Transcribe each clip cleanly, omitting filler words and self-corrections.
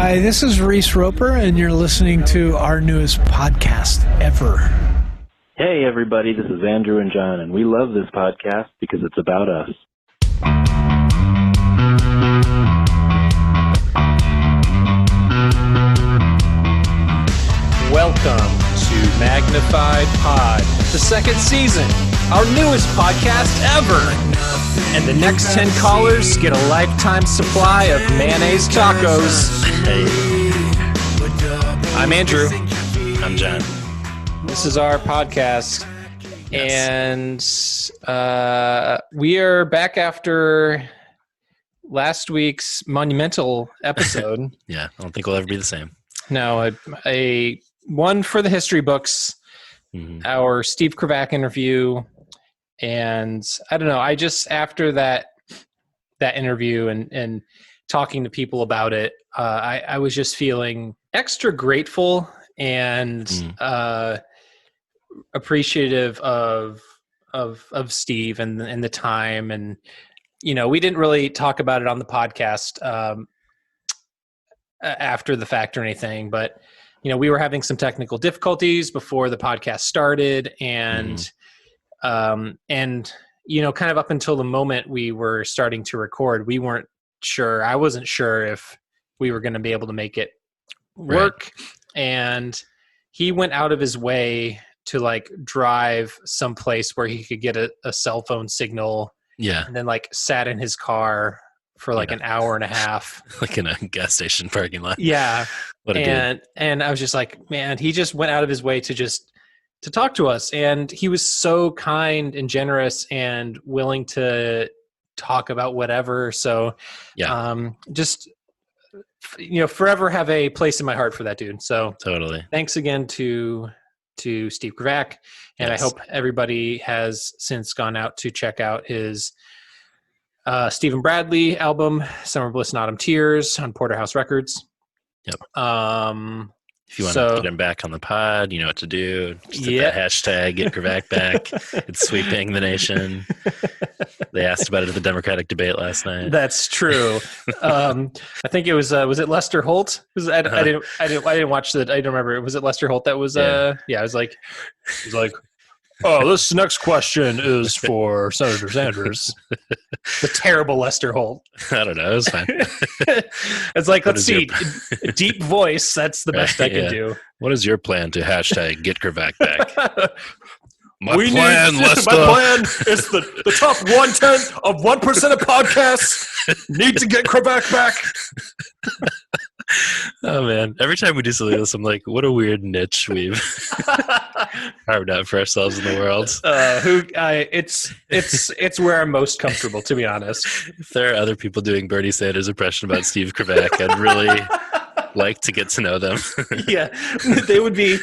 Hi, this is Reese Roper, and you're listening to our newest podcast ever. Hey, everybody, this is Andrew and John, and we love this podcast because it's about us. Welcome to Magnified Pod, the second season, our newest podcast ever. And the next 10 callers get a lifetime supply of mayonnaise tacos. Hey. I'm Andrew. I'm John. This is our podcast. Yes. And we are back after last week's monumental episode. Yeah, I don't think we'll ever be the same. No, a one for the history books, our Steve Kravac interview. And I don't know, I just, after that interview and talking to people about it, I was just feeling extra grateful and appreciative of Steve and the time. And, you know, we didn't really talk about it on the podcast after the fact or anything, but, you know, we were having some technical difficulties before the podcast started, and you know, kind of up until the moment we were starting to record, we weren't sure. I wasn't sure if we were going to be able to make it work. Right. And he went out of his way to like drive someplace where he could get a cell phone signal. Yeah. And then like sat in his car for like an hour and a half. Like in a gas station parking lot. Yeah. What a dude. And I was just like, man, he just went out of his way to talk to us, and he was so kind and generous and willing to talk about whatever. So just, you know, forever have a place in my heart for that dude. So totally. Thanks again to Steve Kravac. And yes. I hope everybody has since gone out to check out his Stephen Bradley album, Summer Bliss and Autumn Tears, on Porterhouse Records. Yep. If you want to get him back on the pod, you know what to do. Just hit that hashtag, get Kravac back. It's sweeping the nation. They asked about it at the Democratic debate last night. That's true. I think it was it Lester Holt? I didn't watch I don't remember. Was it Lester Holt that was it was like, oh, this next question is for Senator Sanders. The terrible Lester Holt. I don't know. It was fine. It's like, let's see. Deep voice. That's the best I can do. What is your plan to hashtag get Kravac back? My plan is the top 1/10 of 1% of podcasts need to get Kravac back. Oh man! Every time we do something else, I'm like, "What a weird niche we've carved out for ourselves in the world." It's where I'm most comfortable, to be honest. If there are other people doing Bernie Sanders impression about Steve Kravac, I'd really like to get to know them. Yeah, we would be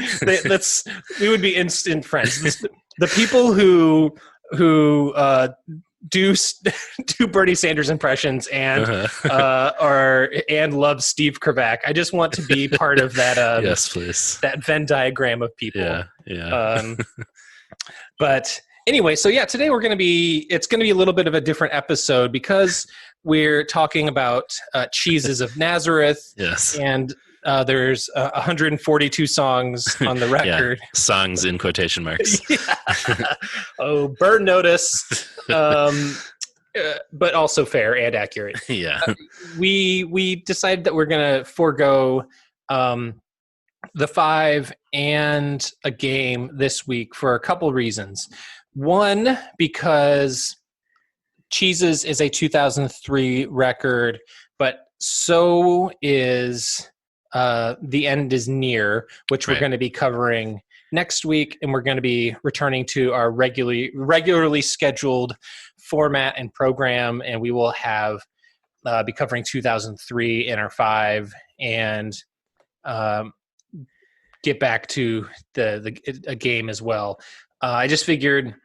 instant friends. The people who do Bernie Sanders impressions and and love Steve Kravac. I just want to be part of that. Yes, please. That Venn diagram of people. Yeah. But anyway, so yeah, today it's going to be a little bit of a different episode because we're talking about cheeses of Nazareth. Yes. And there's 142 songs on the record. Yeah. Songs in quotation marks. Oh, burn notice. But also fair and accurate. Yeah. We decided that we're going to forego the 5 and a game this week for a couple reasons. One, because Cheeses is a 2003 record, but so is The End Is Near, which we're going to be covering next week, and we're going to be returning to our regularly scheduled format and program, and we will have be covering 2003 in our 5 and get back to a game as well. I just figured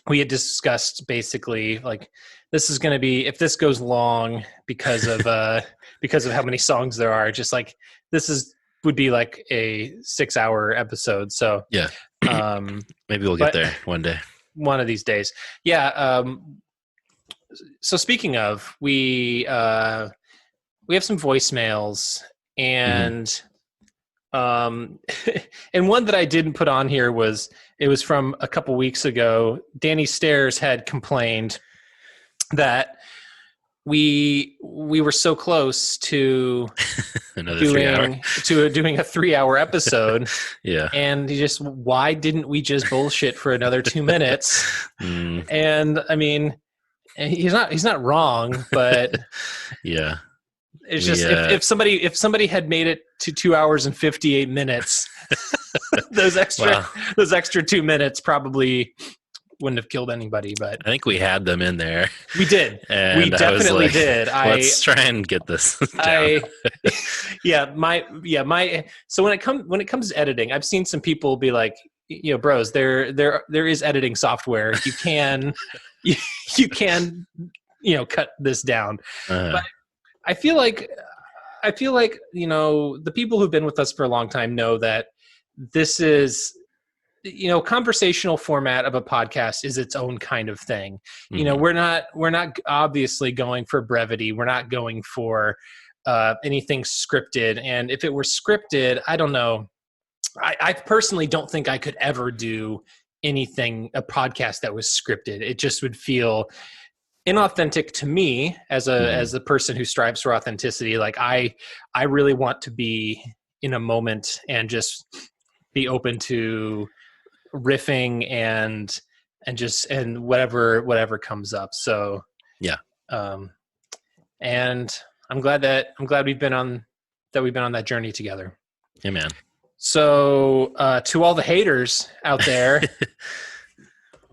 we had discussed basically like this is going to be, if this goes long because of how many songs there are, just like would be like a 6-hour episode. So yeah, maybe we'll get there one day. One of these days. Yeah. So speaking of, we have some voicemails, and and one that I didn't put on here was from a couple weeks ago. Danny Stairs had complained that we were so close to doing a 3-hour episode. Yeah. And why didn't we just bullshit for another 2 minutes? And I mean, he's not wrong, but yeah. It's just if somebody had made it to 2 hours and 58 minutes, those extra 2 minutes probably wouldn't have killed anybody. But I think we had them in there. We did. And we definitely did. Let's try and get this down. So when it comes to editing, I've seen some people be like, bros, there is editing software. You can cut this down. But I feel like the people who've been with us for a long time know that this is conversational format of a podcast is its own kind of thing. We're not obviously going for brevity. We're not going for anything scripted. And if it were scripted, I don't know. I personally don't think I could ever do a podcast that was scripted. It just would feel inauthentic to me as a person who strives for authenticity. Like I really want to be in a moment and just be open to riffing and whatever comes up. So yeah. And I'm glad we've been on that journey together. Yeah, man. So to all the haters out there,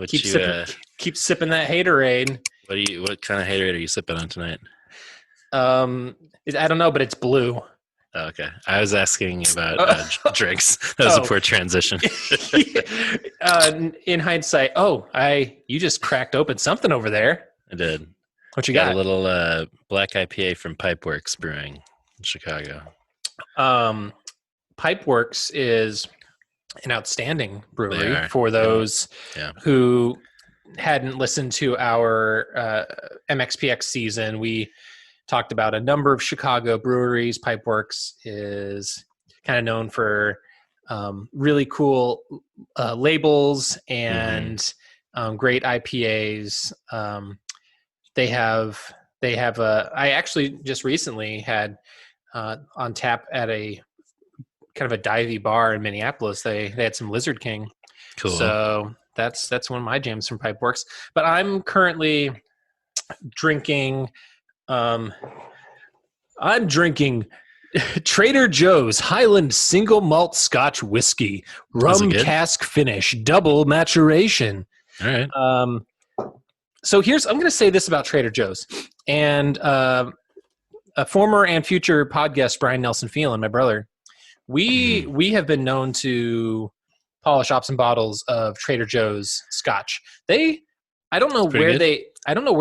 keep sipping that haterade. What kind of haterade are you sipping on tonight? I don't know, but it's blue. Oh, okay. I was asking about drinks. That was a poor transition. In hindsight, you just cracked open something over there. I did. What you got? A little black IPA from Pipeworks Brewing in Chicago. Pipeworks is an outstanding brewery for those who hadn't listened to our MXPX season. We talked about a number of Chicago breweries. Pipeworks is kind of known for really cool labels and great IPAs. They have I actually just recently had on tap at a kind of a divey bar in Minneapolis. They had some Lizard King. Cool. So that's one of my jams from Pipeworks. But I'm currently drinking Trader Joe's Highland Single Malt Scotch Whiskey, rum cask finish, double maturation. All right. So I'm going to say this about Trader Joe's, and a former and future podcast, Brian Nelson Phelan, my brother, we have been known to polish up some bottles of Trader Joe's Scotch. I don't know where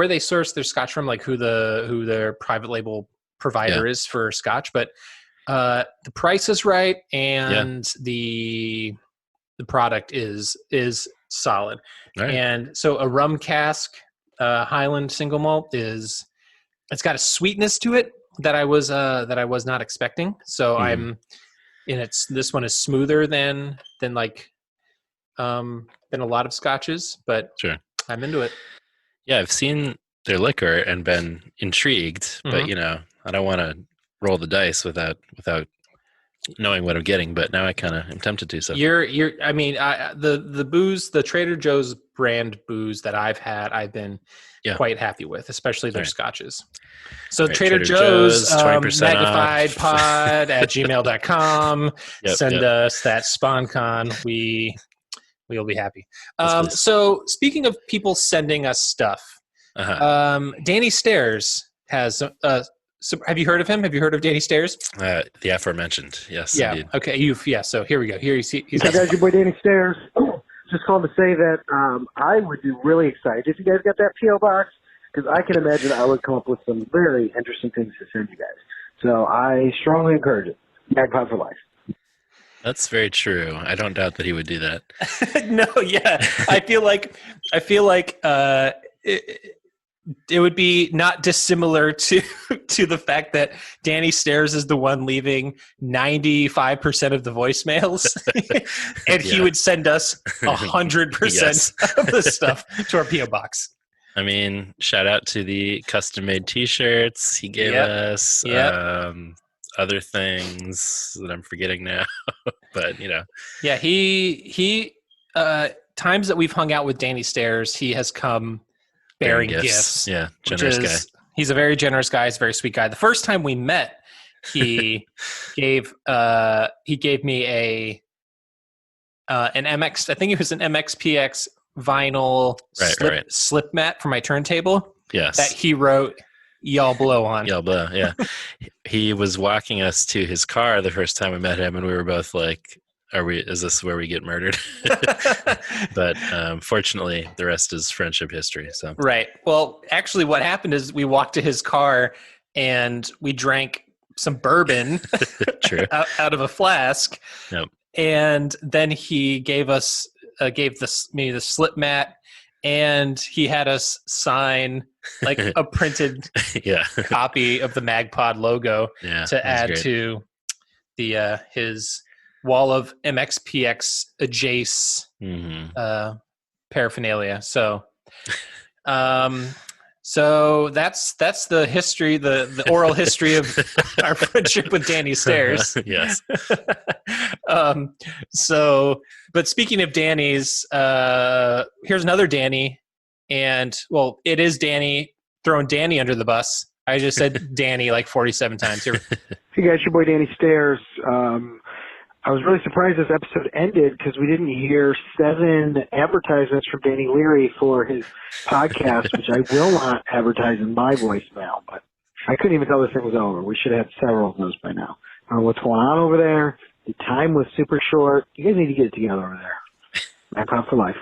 they source their Scotch from, like who their private label provider is for Scotch, but the price is right and the product is solid. Right. And so a rum cask Highland single malt it's got a sweetness to it that I was not expecting. So this one is smoother than a lot of scotches, but sure. I'm into it. Yeah, I've seen their liquor and been intrigued, but I don't want to roll the dice without knowing what I'm getting. But now I kind of am tempted to. So the booze, the Trader Joe's brand booze that I've had, I've been quite happy with, especially their scotches. So Trader Joe's 20% magnifiedpod@gmail.com. Send us that SpawnCon. We'll be happy. So speaking of people sending us stuff, Danny Stairs has. Have you heard of him? Have you heard of Danny Stairs? The aforementioned, yes. Yeah. Indeed. Okay. So here we go. Here he's hey guys, your boy Danny Stairs. Just calling to say that I would be really excited if you guys got that PO box, because I can imagine I would come up with some very interesting things to send you guys. So I strongly encourage it. Magpie for life. That's very true. I don't doubt that he would do that. No, yeah. I feel like it would be not dissimilar to the fact that Danny Stairs is the one leaving 95% of the voicemails, and he would send us 100% of the stuff to our PO box. I mean, shout out to the custom-made T-shirts he gave us. Other things that I'm forgetting now, but Yeah, he times that we've hung out with Danny Stairs, he has come bearing gifts. Yeah, generous guy. He's a very generous guy. He's a very sweet guy. The first time we met, he gave me an MX. I think it was an MXPX vinyl slip mat for my turntable. Yes, that he wrote "Y'all blow" on. Y'all blow. Yeah, he was walking us to his car the first time we met him, and we were both like, is this where we get murdered? But fortunately, the rest is friendship history. So right. Well, actually, what happened is we walked to his car and we drank some bourbon True. out of a flask. Yep. And then he gave me the slip mat, and he had us sign like a printed copy of the MagPod logo to add to the his wall of MXPX adjace paraphernalia. So so that's the history, the oral history of our friendship with Danny Stairs. Yes. But speaking of Danny's, here's another Danny, and well, it is Danny throwing Danny under the bus. I just said Danny like 47 times here. Hey guys, your boy Danny Stairs. I was really surprised this episode ended because we didn't hear 7 advertisements from Danny Leary for his podcast, which I will not advertise in my voicemail, but I couldn't even tell this thing was over. We should have had several of those by now. I don't know what's going on over there. The time was super short. You guys need to get it together over there. MagPod for life.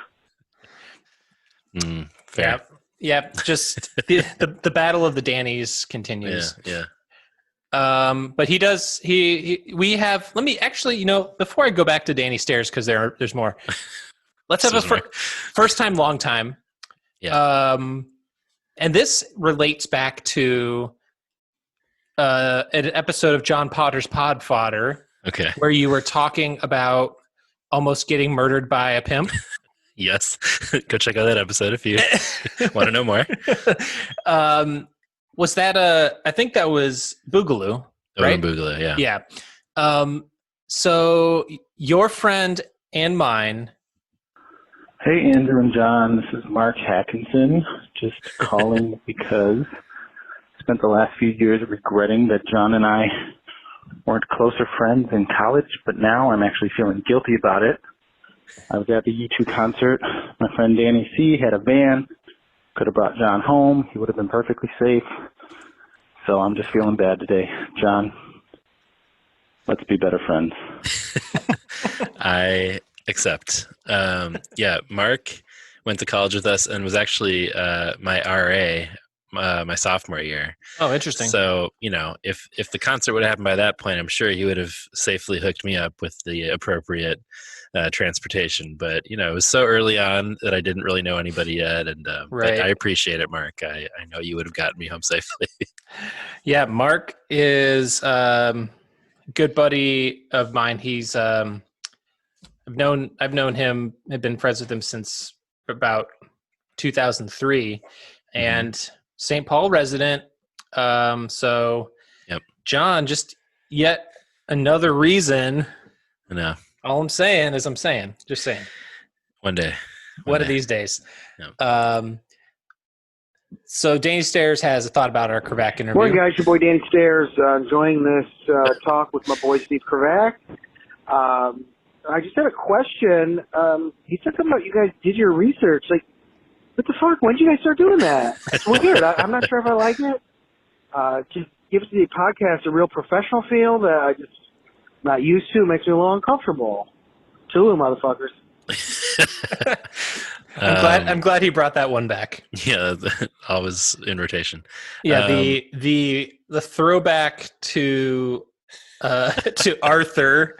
Fair. Yeah, just the battle of the Dannys continues. Yeah. But we have, let me actually, before I go back to Danny Stairs, because there's more, let's have a first time, long time. Yeah. And this relates back to an episode of John Potter's Pod Fodder. Okay. Where you were talking about almost getting murdered by a pimp. Yes. Go check out that episode if you want to know more. Was that I think that was Boogaloo, right? Boogaloo, yeah. Yeah. So your friend and mine. Hey, Andrew and John. This is Mark Hackinson. Just calling because I spent the last few years regretting that John and I weren't closer friends in college, but now I'm actually feeling guilty about it. I was at the U2 concert. My friend Danny C. had a van. Could have brought John home. He would have been perfectly safe. So I'm just feeling bad today. John, let's be better friends. I accept. Mark went to college with us and was actually my RA my sophomore year. Oh, interesting. So, if the concert would have happened by that point, I'm sure he would have safely hooked me up with the appropriate transportation. But, it was so early on that I didn't really know anybody yet. And right. But I appreciate it, Mark. I know you would have gotten me home safely. Yeah, Mark is a good buddy of mine. He's I've known him, have been friends with him since about 2003, and St. Paul resident. So yep. John, just yet another reason. No. All I'm saying is just saying. One day. One of these days. Yep. So Danny Stairs has a thought about our Kravac interview. Morning, guys. Your boy Danny Stairs enjoying this talk with my boy Steve Kravac. I just had a question. He said something about you guys did your research. Like, what the fuck? When did you guys start doing that? It's weird. I'm not sure if I like it. Just gives the podcast a real professional feel that I just not used to. It makes me a little uncomfortable. Toodaloo, motherfuckers. I'm glad he brought that one back. Yeah, always in rotation. Yeah, the throwback to Arthur.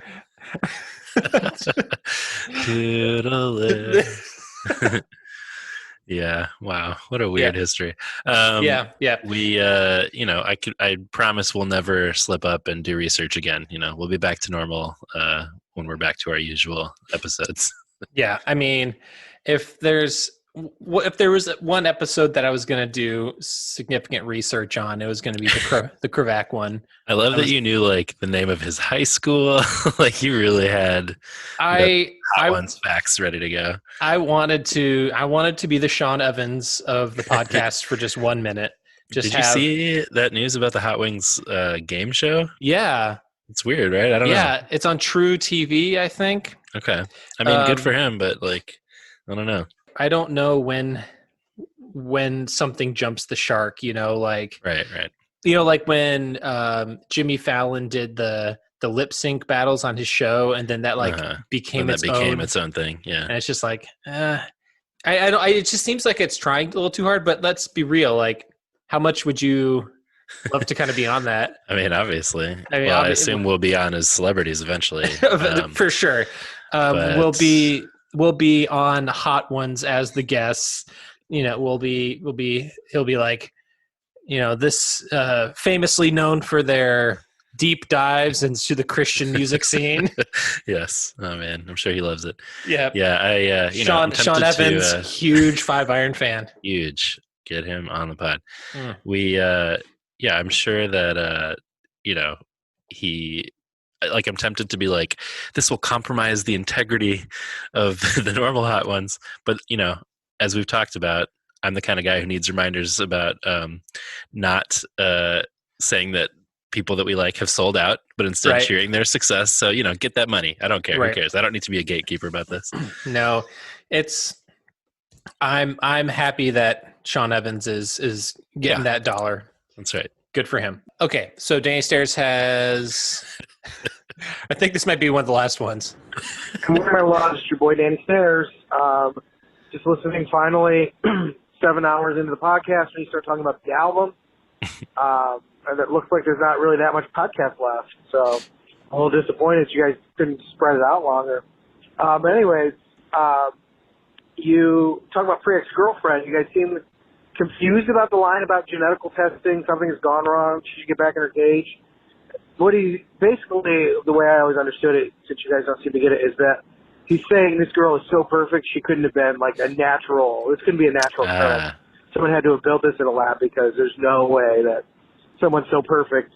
Yeah. Wow. What a weird history. Yeah. We, I promise we'll never slip up and do research again. We'll be back to normal when we're back to our usual episodes. Yeah. I mean, if there was one episode that I was going to do significant research on, it was going to be the Krivak one. I love that you knew like the name of his high school. Like you really had one's facts ready to go. I wanted to be the Sean Evans of the podcast for just 1 minute. Did you see that news about the Hot Wings game show? Yeah. It's weird, right? I don't know. Yeah, it's on True TV, I think. Okay. I mean, good for him, but like, I don't know. I don't know when something jumps the shark, like right. Like when Jimmy Fallon did the lip sync battles on his show, and then that became its own thing. Yeah, and it's just like, it just seems like it's trying a little too hard. But let's be real, like, how much would you love to kind of be on that? I mean, obviously. I assume we'll be on as celebrities eventually, for sure. We'll be on Hot Ones as the guests. He'll be like, this famously known for their deep dives into the Christian music scene. Yes. Oh man, I'm sure he loves it. Yeah. Yeah. Sean Evans, huge 5 Iron fan. Huge. Get him on the pod. I'm sure that I'm tempted to be like, this will compromise the integrity of the normal Hot Ones. But, as we've talked about, I'm the kind of guy who needs reminders about not saying that people that we like have sold out, but instead cheering their success. So, get that money. I don't care. Who cares? I don't need to be a gatekeeper about this. No, I'm happy that Sean Evans is getting that dollar. That's right. Good for him. Okay, so Danny Stairs has... I think this might be one of the last ones. Good morning, my love. It's your boy Danny Stairs. Just listening finally 7 hours into the podcast when you start talking about the album. And it looks like there's not really that much podcast left. So I'm a little disappointed you guys couldn't spread it out longer. But anyways, you talk about Free Ex-Girlfriend. You guys seem confused about the line about genetical testing. Something has gone wrong. She should get back in her cage. Basically, the way I always understood it, since you guys don't seem to get it, is that he's saying this girl is so perfect she couldn't have been like a natural. This couldn't be a natural film. Someone had to have built this in a lab because there's no way that someone so perfect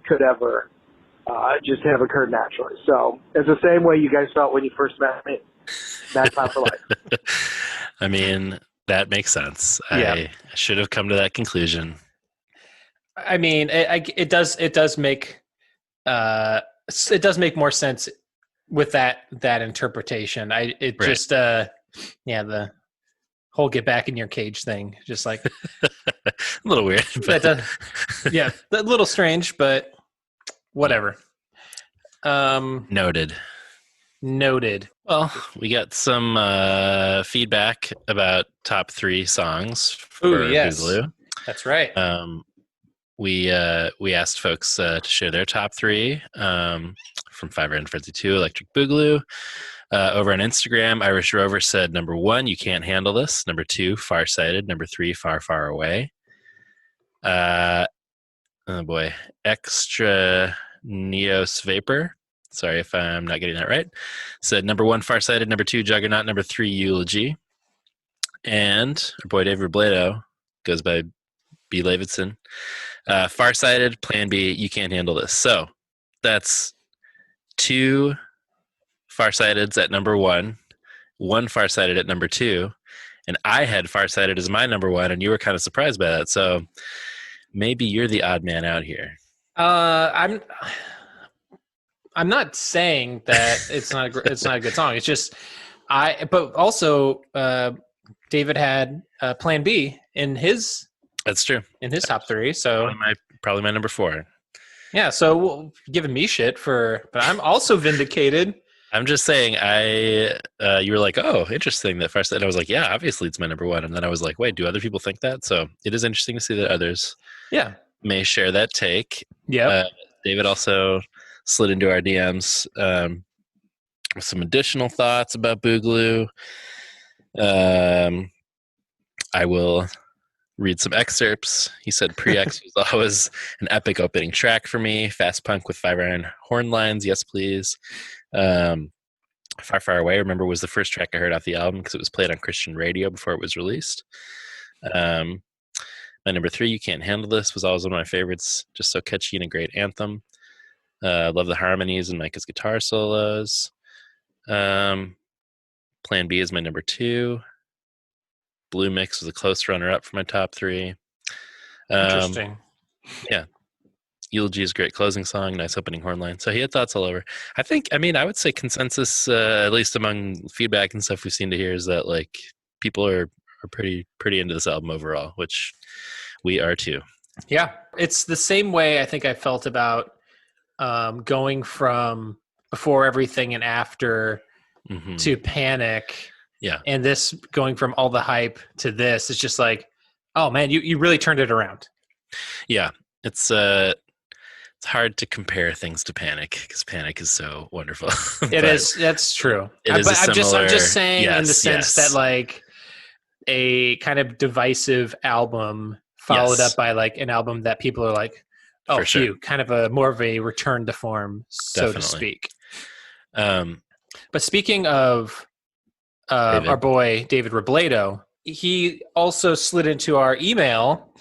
could ever just have occurred naturally. So it's the same way you guys felt when you first met me. That's not for life. I mean, that makes sense. Yeah. I should have come to that conclusion. I mean, it does make more sense with that interpretation. The whole get back in your cage thing, just like a little weird. But a little strange, but whatever. Noted. Well, we got some feedback about top 3 songs for Boogaloo. That's right. We asked folks to share their top 3 from 5 Random Frenzy 2, Electric Boogaloo. Over on Instagram, Irish Rover said, number 1, You Can't Handle This. Number 2, Farsighted. Number 3, Far, Far Away. Oh boy. Extra Neos Vapor. Sorry if I'm not getting that right. Said number 1, Farsighted. Number 2, Juggernaut. Number 3, Eulogy. And our boy Dave Robledo goes by B. Davidson. Farsighted, Plan B, You Can't Handle This. So that's 2 Farsighteds at number 1, 1 Farsighted at number 2, and I had Farsighted as my number 1, and you were kind of surprised by that. So maybe you're the odd man out here. I'm not saying that it's not a good song. It's just but also David had Plan B in his. That's true. In his top 3, so probably my number 4. Yeah, so giving me shit but I'm also vindicated. I'm just saying, you were like, oh, interesting that Farsighted. I was like, yeah, obviously it's my number 1, and then I was like, wait, do other people think that? So it is interesting to see that others, may share that take. Yeah. David also slid into our DMs with some additional thoughts about Boogaloo. I will read some excerpts. He said Pre-X was always an epic opening track for me. Fast punk with 5-iron horn lines. Yes, please. Far, Far Away, remember, was the first track I heard off the album because it was played on Christian radio before it was released. My number 3, You Can't Handle This, was always one of my favorites. Just so catchy and a great anthem. Love the harmonies and Micah's guitar solos. Plan B is my number 2. Blue Mix was a close runner-up for my top 3. Interesting. Yeah. Eulogy is a great closing song, nice opening horn line. So he had thoughts all over. I would say consensus, at least among feedback and stuff we've seen to hear, is that like people are pretty into this album overall, which we are too. Yeah, it's the same way I think I felt about going from Before Everything and After to Panic. Yeah. And this going from All the Hype to this, it's just like, oh man, you really turned it around. Yeah. It's hard to compare things to Panic because Panic is so wonderful. It is. That's true. I'm just saying in the sense that like a kind of divisive album followed up by like an album that people are like, oh, kind of more of a return to form, so to speak. But speaking of our boy David Robledo, he also slid into our email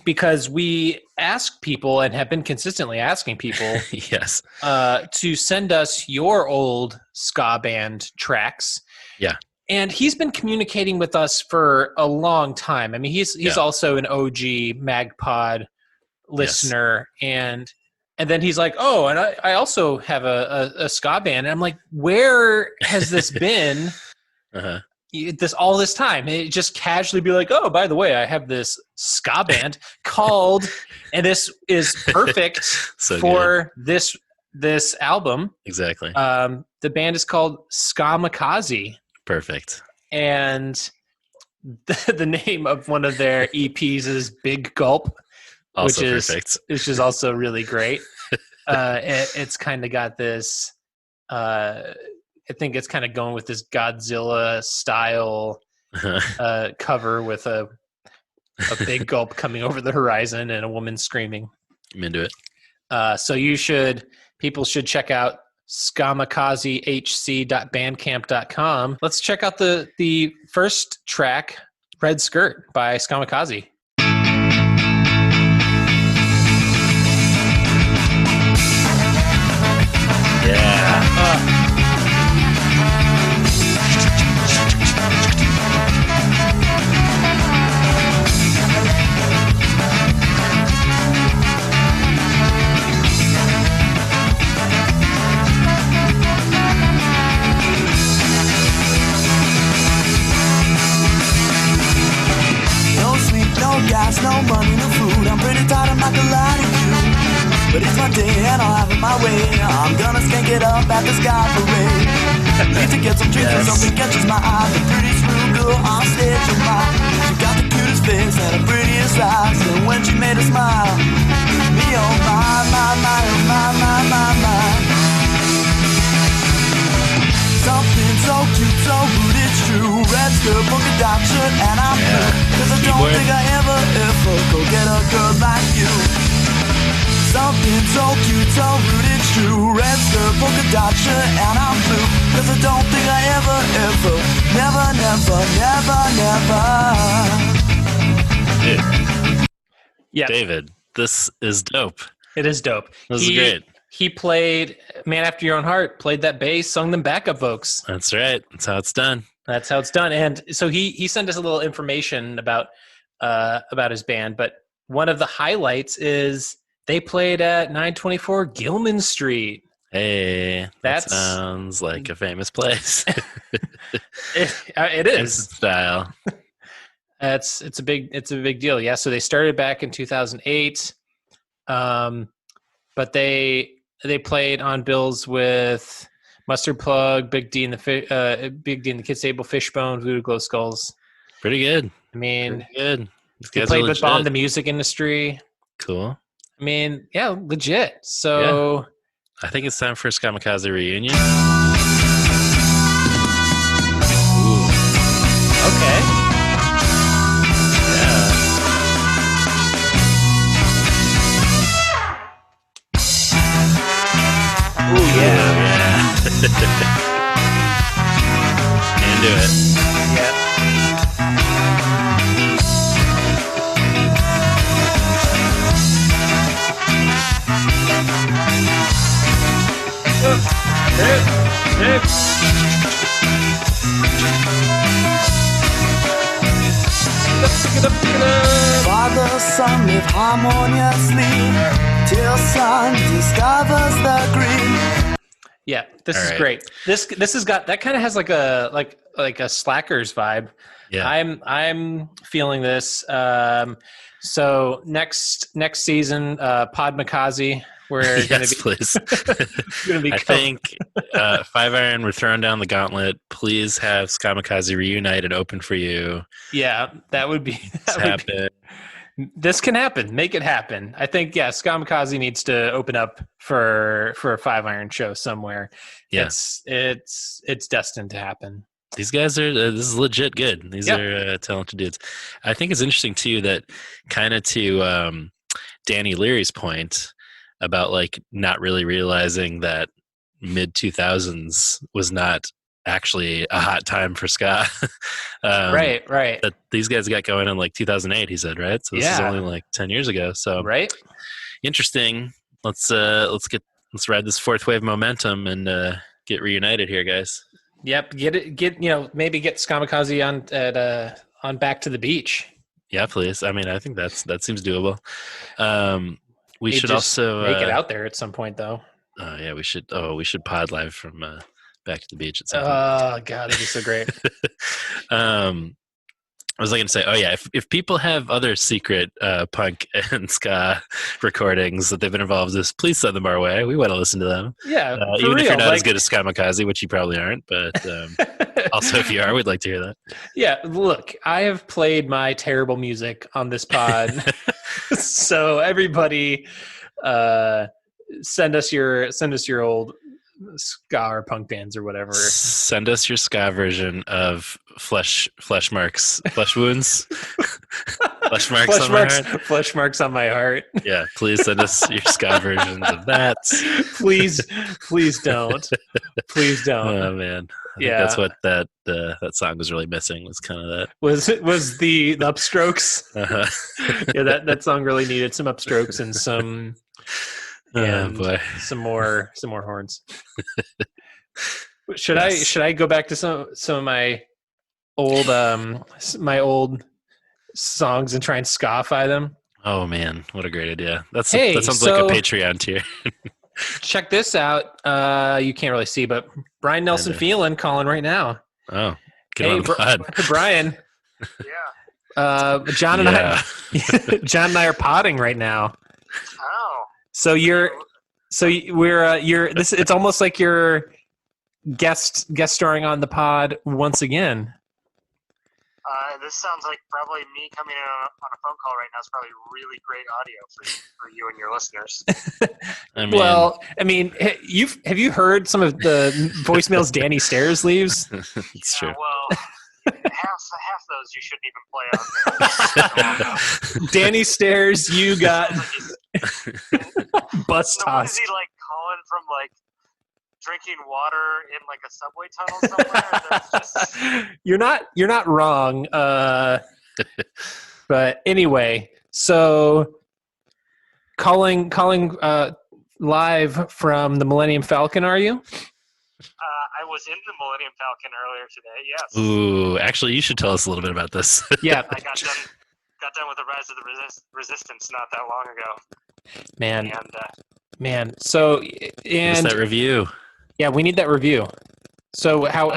because we asked people and have been consistently asking people yes, to send us your old ska band tracks. Yeah. And he's been communicating with us for a long time. I mean, he's also an OG MagPod listener. And then he's like, oh, and I also have a ska band. And I'm like, where has this been all this time? It just casually be like, oh, by the way, I have this ska band called, and this is perfect for this album. Exactly. The band is called Skamikaze. Perfect. And the name of one of their EPs is Big Gulp, also perfect. Which is also really great. It's kind of got this. I think it's kind of going with this Godzilla style cover with a big gulp coming over the horizon and a woman screaming. I'm into it. So people should check out skamikazehc.bandcamp.com. Let's check out the first track, Red Skirt by Skamikaze. Yeah. Gas, no money, no food. I'm pretty tired, I'm not gonna lie to you. But it's my day and I'll have it my way. I'm gonna skank it up at the Sky Parade. Need to get some drinks and something catches my eye. The pretty smooth girl on stage of mine. She got the cutest face and the prettiest eyes. And when she made a smile, me oh my, my, my, oh my, my, my, my. Something so cute, so rude, it's true. Red skirt, polka dot shirt, and I'm blue. Cause I don't think I ever go get a girl like you. Something so cute, so rude, it's true. Red skirt, polka dot shirt, and I'm blue. Cause I don't think I ever never. Yeah. David, this is dope. It is dope. This is great. He played Man After Your Own Heart, played that bass, sung them backup vocals. That's right. That's how it's done. That's how it's done. And so he sent us a little information about his band, but one of the highlights is they played at 924 Gilman Street. Hey, that sounds like a famous place. It is. It's style. It's a big deal. Yeah. So they started back in 2008. But they played on bills with Mustard Plug, Big D and the Kids Table, Fishbone, Voodoo Glow Skulls. Pretty good. I mean, pretty good. They played with Bomb the Music Industry. Cool. I mean, yeah, legit. So I think it's time for a Skamikaze reunion. Ooh. Okay. Can't do it. Yeah. Father, son live harmoniously till son discovers the green. Yeah, this All is right. great. This has got that kind of has like a Slackers vibe. Yeah. I'm feeling this. So next season, Pod Makazi, we're Yes, please. gonna be I think 5 Iron, we're throwing down the gauntlet. Please have Skamikaze reunite and open for you. yeah, that would be Happen. this can happen. Make it happen. I think Skamikaze needs to open up for a 5 Iron show somewhere. Yeah. It's destined to happen. These guys are this is legit good. These are talented dudes. I think it's interesting too that kind of to Danny Leary's point about like not really realizing that mid 2000s was not actually a hot time for ska. Right. That these guys got going in like 2008, he said, right? So this is only like 10 years ago. So right. Interesting. Let's ride this fourth wave momentum and get reunited here, guys. Yep. Maybe get Skamikaze on Back to the Beach. Yeah, please. I mean, I think that seems doable. We should just also make it out there at some point, though. Yeah, we should. Oh, we should pod live from Back to the Beach at some point. Oh God, it'd be so great. I was going to say, oh yeah, if people have other secret punk and ska recordings that they've been involved with, please send them our way. We want to listen to them. Yeah, even if you're not as good as Skamikaze, which you probably aren't, but also if you are, we'd like to hear that. Yeah, look, I have played my terrible music on this pod, so everybody, send us your old ska or punk bands or whatever. Send us your ska version of flesh marks, flesh wounds, flesh marks on my heart. Yeah, please send us your ska versions of that. Please don't. Please don't. Oh man, I think that's what that song was really missing. Was kind of that. Was the upstrokes? Uh-huh. Yeah, that song really needed some upstrokes and some. Some more horns. Should I go back to some of my old songs and try and ska-fy them? Oh man, what a great idea! That sounds like a Patreon tier. Check this out. You can't really see, but Brian Nelson Phelan calling right now. Oh, get on the pod. Brian. Yeah. John and I are potting right now. Oh. So it's almost like you're guest starring on the pod once again. This sounds like probably me coming in on a phone call right now is probably really great audio for you and your listeners. I mean, have you heard some of the voicemails Danny Stairs leaves? It's true. Well, half those you shouldn't even play on there. Danny Stairs, you got bus toss. What is he like calling from like drinking water in like a subway tunnel somewhere? You're not wrong. But anyway, so calling live from the Millennium Falcon, are you? I was in the Millennium Falcon earlier today. Yes. Ooh, actually, you should tell us a little bit about this. Yeah, I got done with the Rise of the Resistance not that long ago. Man. So and that review. Yeah, we need that review. So how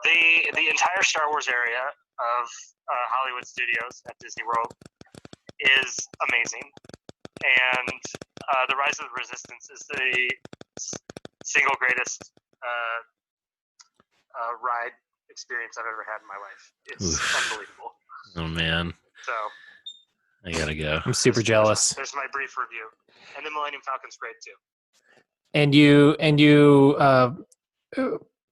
the entire Star Wars area of Hollywood Studios at Disney World is amazing, and the Rise of the Resistance is the single greatest ride experience I've ever had in my life. It's unbelievable. Oh man. So I gotta go. I'm super jealous. There's my brief review, and the Millennium Falcon's great too. And you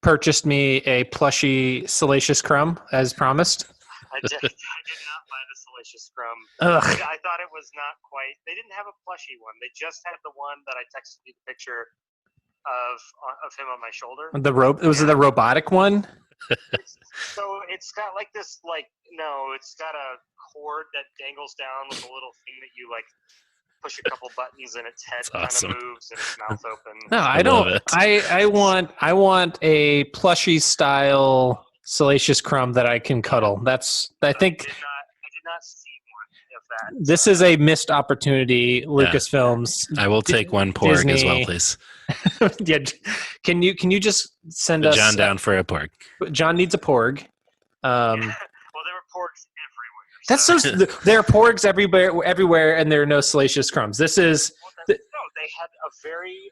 purchased me a plushy Salacious Crumb as promised. I did not buy the Salacious Crumb. Ugh. I thought it was not quite. They didn't have a plushie one. They just had the one that I texted you the picture of him on my shoulder. The rope? Was it the robotic one? So it's got like this, it's got a cord that dangles down with a little thing that you like push a couple buttons and its head kind of moves and its mouth open. No, I don't. I want a plushy style Salacious Crumb that I can cuddle. I think. I did not see one of that. This is a missed opportunity, Lucasfilms. I will take one porg Disney. As well, please. Yeah, can you just send us John down for a porg? John needs a porg. Well, there were porgs everywhere. That's so. There are porgs everywhere, and there are no Salacious Crumbs. This is. They had a very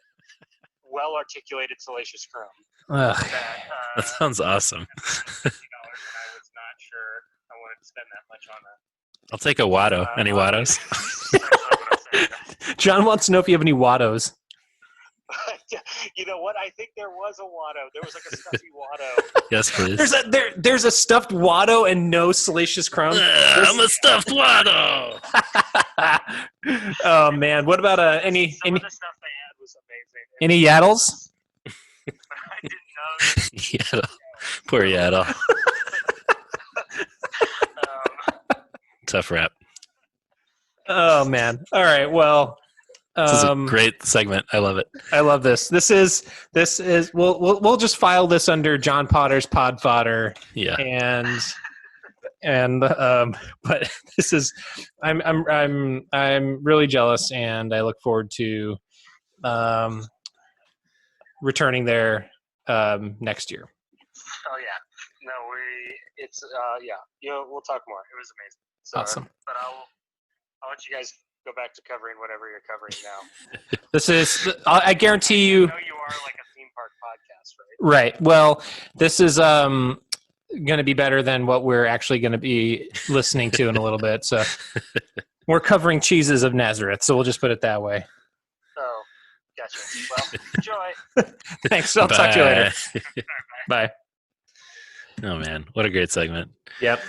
well articulated Salacious Crumb. That sounds awesome. $50, and I was not sure I wanted to spend that much on that. I'll take a Watto. Any Wattos? John wants to know if you have any Wattos. You know what? I think there was a Watto. There was like a stuffy Watto. Yes, please. There's a stuffed Watto and no Salacious Crumb. I'm a stuffed Watto. Oh man, what about any? Some of the stuff they had was amazing. Any Yaddles? I didn't know. Yaddle. Poor Yaddle. Tough rap. Oh man. All right. Well. This is a great segment. I love it. I love this. This is. We'll just file this under John Potter's Pod Fodder. Yeah. But this is. I'm really jealous, and I look forward to, returning there, next year. Oh yeah. No, it's we'll talk more. It was amazing. So, awesome. But I'll let you guys go back to covering whatever you're covering now. This is, I guarantee you. I know you are like a theme park podcast, right? Right. Well, this is going to be better than what we're actually going to be listening to in a little bit. So we're covering cheeses of Nazareth. So we'll just put it that way. Oh, gotcha. Well, enjoy. Thanks. I'll talk to you later. Bye. Oh man, what a great segment. Yep.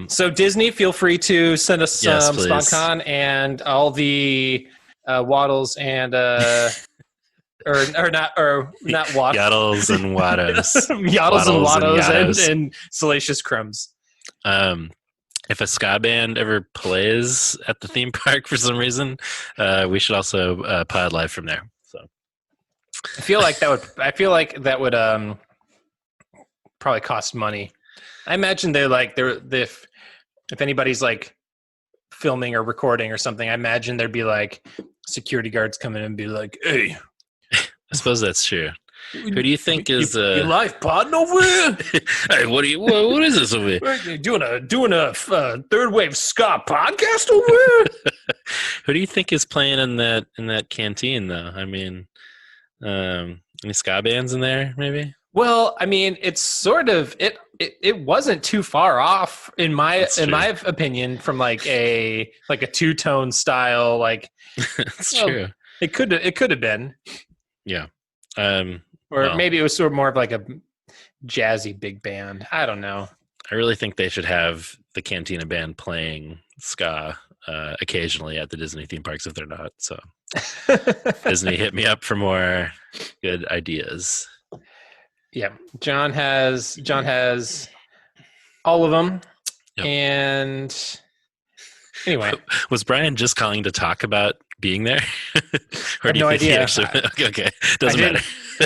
So Disney, feel free to send us some SpawnCon and all the waddles and not waddles. Yaddles and Wattos. Yaddles and Wattos and Salacious Crumbs. If a ska band ever plays at the theme park for some reason, we should also pod live from there. So I feel like that would probably cost money. I imagine if anybody's like filming or recording or something, I imagine there'd be like security guards coming in and be like, "Hey, I suppose that's true. Who do you think is you live podding over here? Hey, what is this over here? Doing a third wave ska podcast over here? Who do you think is playing in that canteen though? I mean, any ska bands in there maybe? Well, I mean, it's sort of it wasn't too far off in my opinion from like a two-tone style like. That's true. It could have been. Yeah. Maybe it was sort of more of like a jazzy big band. I don't know. I really think they should have the Cantina Band playing ska occasionally at the Disney theme parks if they're not. So Disney, hit me up for more good ideas. Yeah, John has all of them. Yep. And anyway, was Brian just calling to talk about being there? Or do you think idea. Okay, doesn't matter.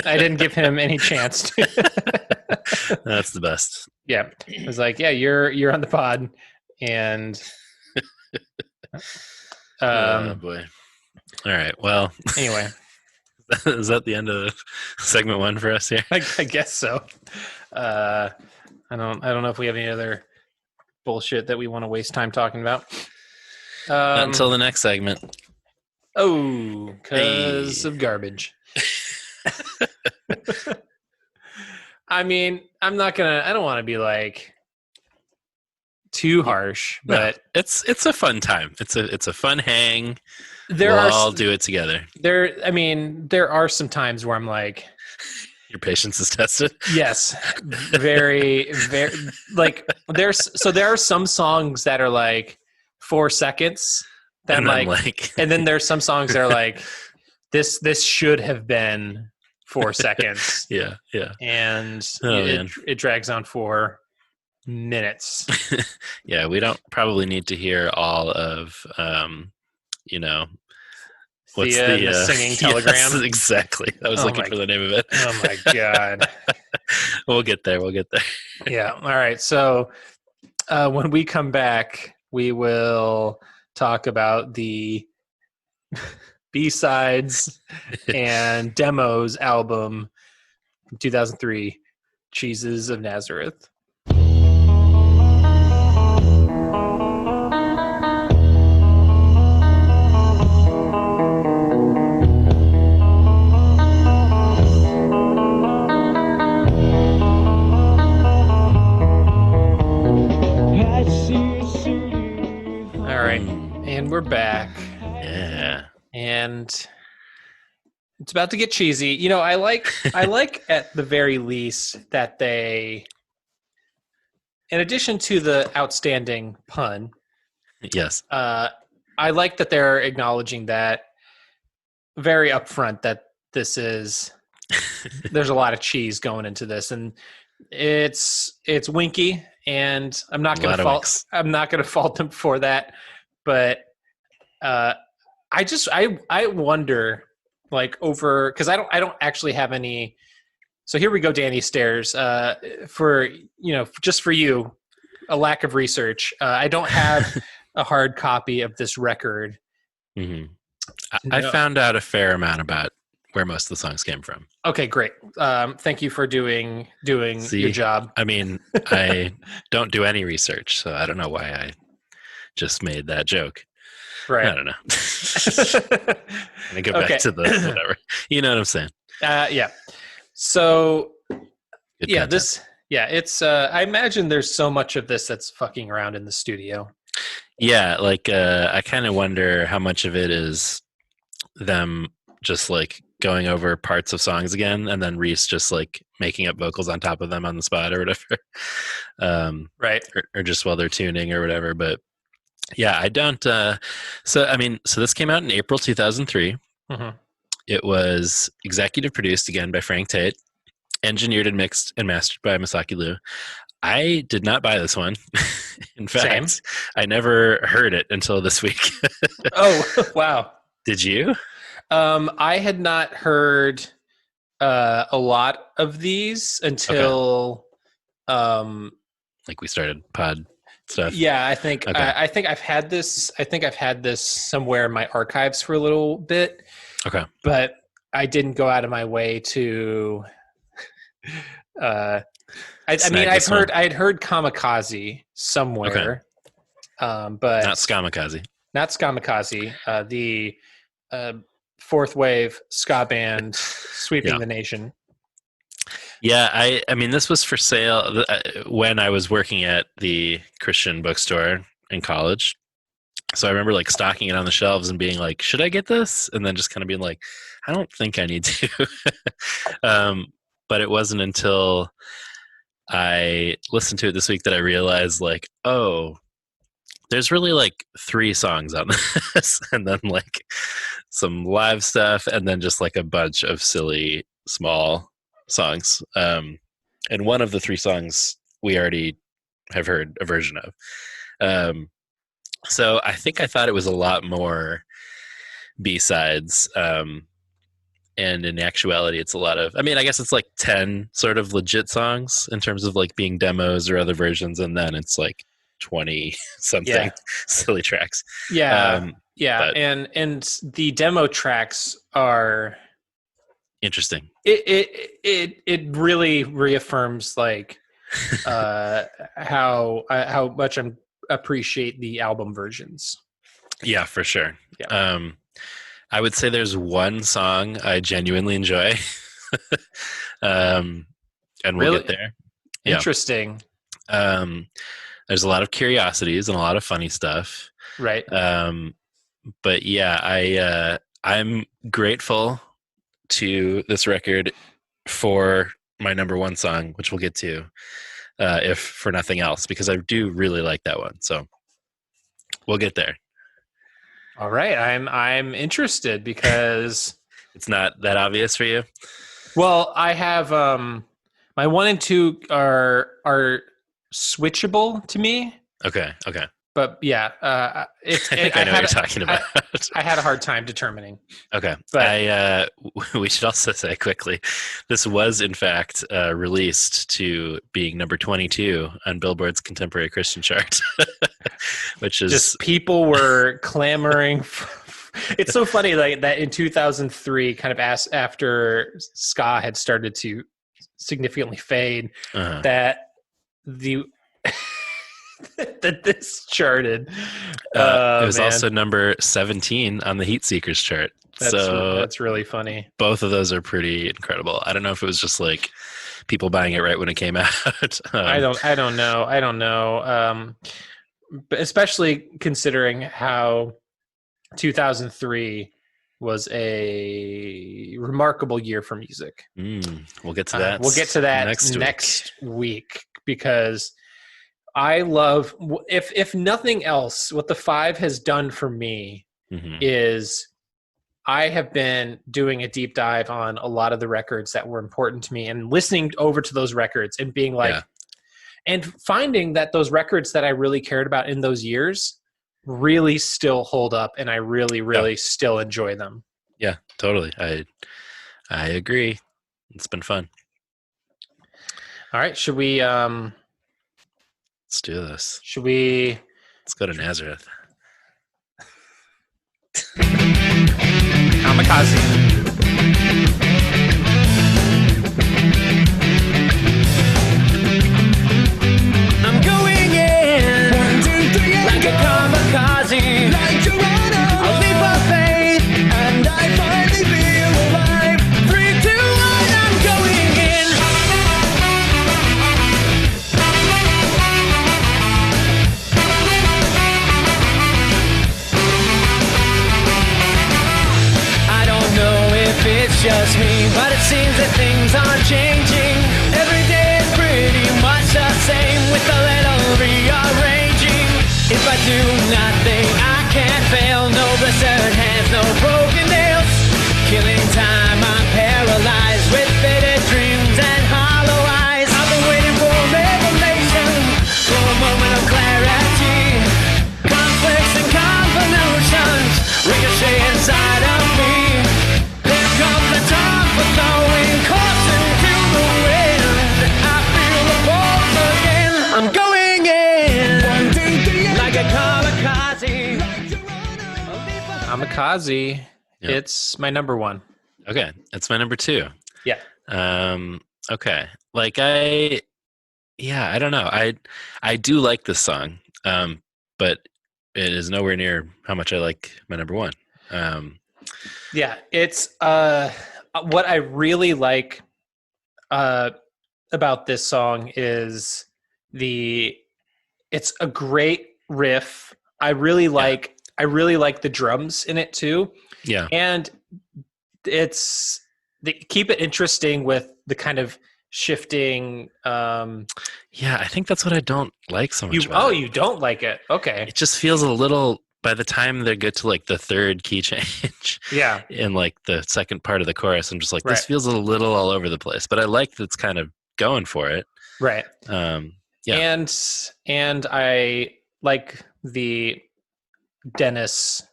I didn't give him any chance to. That's the best. Yeah, I was like, yeah, you're on the pod, and oh boy. All right. Well. Anyway. Is that the end of segment 1 for us here? I guess so. I don't know if we have any other bullshit that we want to waste time talking about. Not until the next segment. Oh, because of garbage. I mean, I don't want to be like too harsh, but no, it's a fun time. It's a fun hang. We'll all do it together. There are some times where I'm like, your patience is tested. Yes, very, very. Like there are some songs that are like 4 seconds. That and then there's some songs that are like this should have been 4 seconds. Yeah. And man. it drags on for minutes. Yeah, we don't probably need to hear all of, what's Thea and the singing telegram. Yes, exactly. I was looking for the name of it. Oh my God. We'll get there. Yeah. All right. So when we come back, we will talk about the B-sides and demos album from 2003, Jesus of Nazareth. And we're back. Yeah. And it's about to get cheesy. I like at the very least that they, in addition to the outstanding pun, yes, I like that they're acknowledging that very upfront that this is there's a lot of cheese going into this, and it's winky, and I'm not going to fault them for that. But I wonder, like, over, because I don't actually have any. So here we go, Danny Stairs. For just for you, a lack of research. I don't have a hard copy of this record. Mm-hmm. I found out a fair amount about where most of the songs came from. Okay, great. Thank you for doing your job. I mean, I don't do any research, so I don't know why I just made that joke. Right. I don't know. Let me go back to the whatever. You know what I'm saying? Yeah. So Good yeah, content. it's I imagine there's so much of this that's fucking around in the studio. Yeah, like I kind of wonder how much of it is them just like going over parts of songs again, and then Reese just like making up vocals on top of them on the spot or whatever. Right. Or just while they're tuning or whatever. But yeah, I don't. So this came out in April 2003. Mm-hmm. It was executive produced again by Frank Tate, engineered and mixed and mastered by Masaki Liu. I did not buy this one. In fact, I never heard it until this week. Oh, wow. Did you? I had not heard a lot of these until like we started pod stuff. Yeah, I think I've had this. I think I've had this somewhere in my archives for a little bit. Okay, but I didn't go out of my way to. I mean, I'd heard Kamikaze somewhere, but not Skamikaze. Not Skamikaze. The fourth wave ska band sweeping the nation. Yeah, I mean, this was for sale when I was working at the Christian bookstore in college. So I remember like stocking it on the shelves and being like, should I get this? And then just kind of being like, I don't think I need to. But it wasn't until I listened to it this week that I realized like, oh, there's really like 3 songs on this and then like some live stuff and then just like a bunch of silly small songs. And one of the 3 songs we already have heard a version of. So I think I thought it was a lot more B-sides. And in actuality, it's a lot of, I mean, I guess it's like 10 sort of legit songs in terms of like being demos or other versions. And then it's like 20 something silly tracks. Yeah. And the demo tracks are interesting. It really reaffirms like how much I appreciate the album versions. Yeah, for sure. Yeah. I would say there's one song I genuinely enjoy. And we'll get there. Yeah. Interesting. There's a lot of curiosities and a lot of funny stuff. Right. But yeah, I'm grateful to this record for my number 1 song, which we'll get to, if for nothing else, because I do really like that one. So we'll get there. All right. I'm interested because It's not that obvious for you? Well, I have my 1 and 2 are switchable to me. Okay. But yeah, I think I know what you're talking about. I had a hard time determining. Okay. But we should also say quickly, this was in fact released to being number 22 on Billboard's Contemporary Christian chart, which is just people were clamoring. It's so funny, like that in 2003, kind of after ska had started to significantly fade, that the that this charted. It was also number 17 on the Heat Seekers chart. That's really funny. Both of those are pretty incredible. I don't know if it was just like people buying it right when it came out. I don't know. But especially considering how 2003 was a remarkable year for music. We'll get to that. We'll get to that next week because I love, if nothing else, what the 5 has done for me is I have been doing a deep dive on a lot of the records that were important to me and listening over to those records and being like, and finding that those records that I really cared about in those years really still hold up and I really still enjoy them. Yeah, totally. I agree. It's been fun. All right. Should we, let's do this. Let's go to Nazareth. Kamikaze. I'm going in. 1, 2, 3, like a kamikaze. Like Toronto. I'll leap of faith, and I finally feel alive. 3, 2, 1, I'm going in. I don't know if it's just me, but it seems that things aren't changing. Every day is pretty much the same with a little rearranging. If I do nothing, I can't fail. No blistered hands, no broken nails. Killing time, I'm paralyzed with faded dreams and hollow eyes. I've been waiting for revelation, for a moment of clarity. Conflicts and convolutions ricochet inside of me. There comes the time for throwing caution to the wind. I feel the pulse again. I'm going in. 1, 2, 3, like a kamikaze. Kamikaze. Yep. It's my number 1. Okay. It's my number 2. Yeah. Okay. Like I don't know. I do like this song. But it is nowhere near how much I like my number 1. Yeah, it's what I really like about this song is it's a great riff. I really like the drums in it too. Yeah. And they keep it interesting with the kind of shifting yeah, I think that's what I don't like so much about it. You don't like it. Okay. It just feels a little, by the time they get to like the third key change in like the second part of the chorus, I'm just like, this feels a little all over the place, but I like that it's kind of going for it. Right. Yeah. And I like the Dennis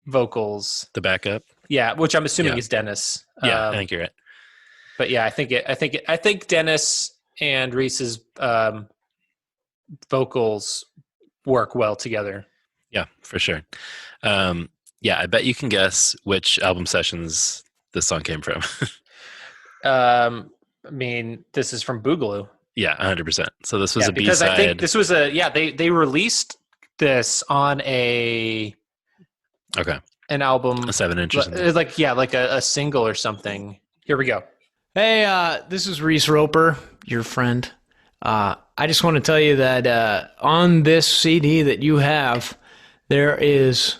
vocals. The backup. Yeah, which I'm assuming is Dennis. Yeah, I think you're right. But yeah, I think Dennis and Reese's vocals work well together. Yeah, for sure. Yeah, I bet you can guess which album sessions this song came from. I mean, this is from Boogaloo. Yeah, 100%. So this was a because B-side. I think this was they released this on an album, a 7-inch or something. like a single or something. Here we go. Hey, this is Reese Roper, your friend. I just want to tell you that on this CD that you have, there is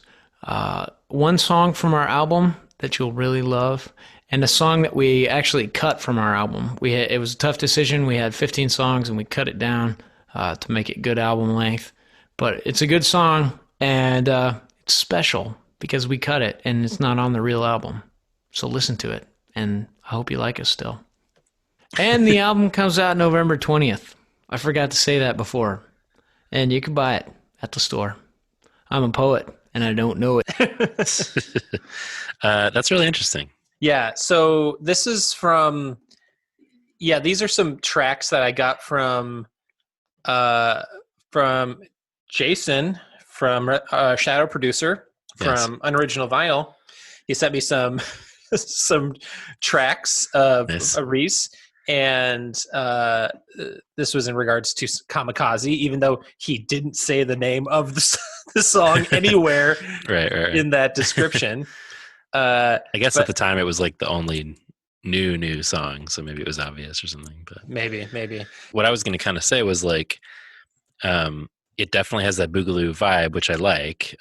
one song from our album that you'll really love, and a song that we actually cut from our album. It was a tough decision. We had 15 songs, and we cut it down to make it good album length. But it's a good song, and it's special because we cut it, and it's not on the real album. So listen to it, and I hope you like us still. And the album comes out November 20th. I forgot to say that before. And you can buy it at the store. I'm a poet, and I don't know it. That's really interesting. Yeah, so this is from... Yeah, these are some tracks that I got from Jason, from Shadow Producer, from Unoriginal Vinyl. He sent me some tracks of Reese, and this was in regards to Kamikaze, even though he didn't say the name of the song anywhere right. in that description. I guess at the time it was like the only new song, so maybe it was obvious or something. But maybe what I was going to kind of say was like, it definitely has that boogaloo vibe, which I like.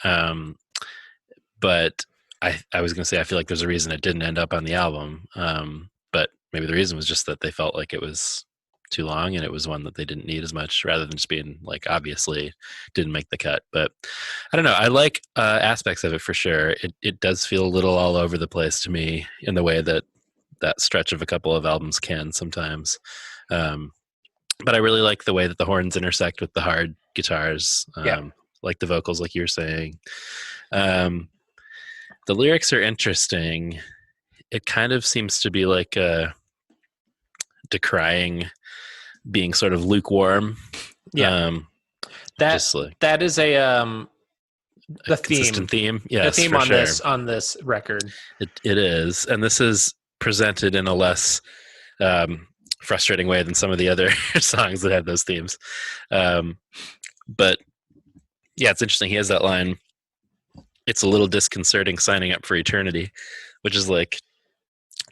But I was going to say I feel like there's a reason it didn't end up on the album. But maybe the reason was just that they felt like it was too long and it was one that they didn't need as much, rather than just being like obviously didn't make the cut. But I don't know. I like aspects of it for sure. It does feel a little all over the place to me in the way that stretch of a couple of albums can sometimes. But I really like the way that the horns intersect with the hard guitars, like the vocals, like you were saying. The lyrics are interesting. It kind of seems to be like decrying being sort of lukewarm. Yeah. That is a consistent theme. Yes, the theme for on sure. on this record. It is, and this is presented in a less frustrating way than some of the other songs that have those themes. But yeah, it's interesting. He has that line, "It's a little disconcerting signing up for eternity," which is like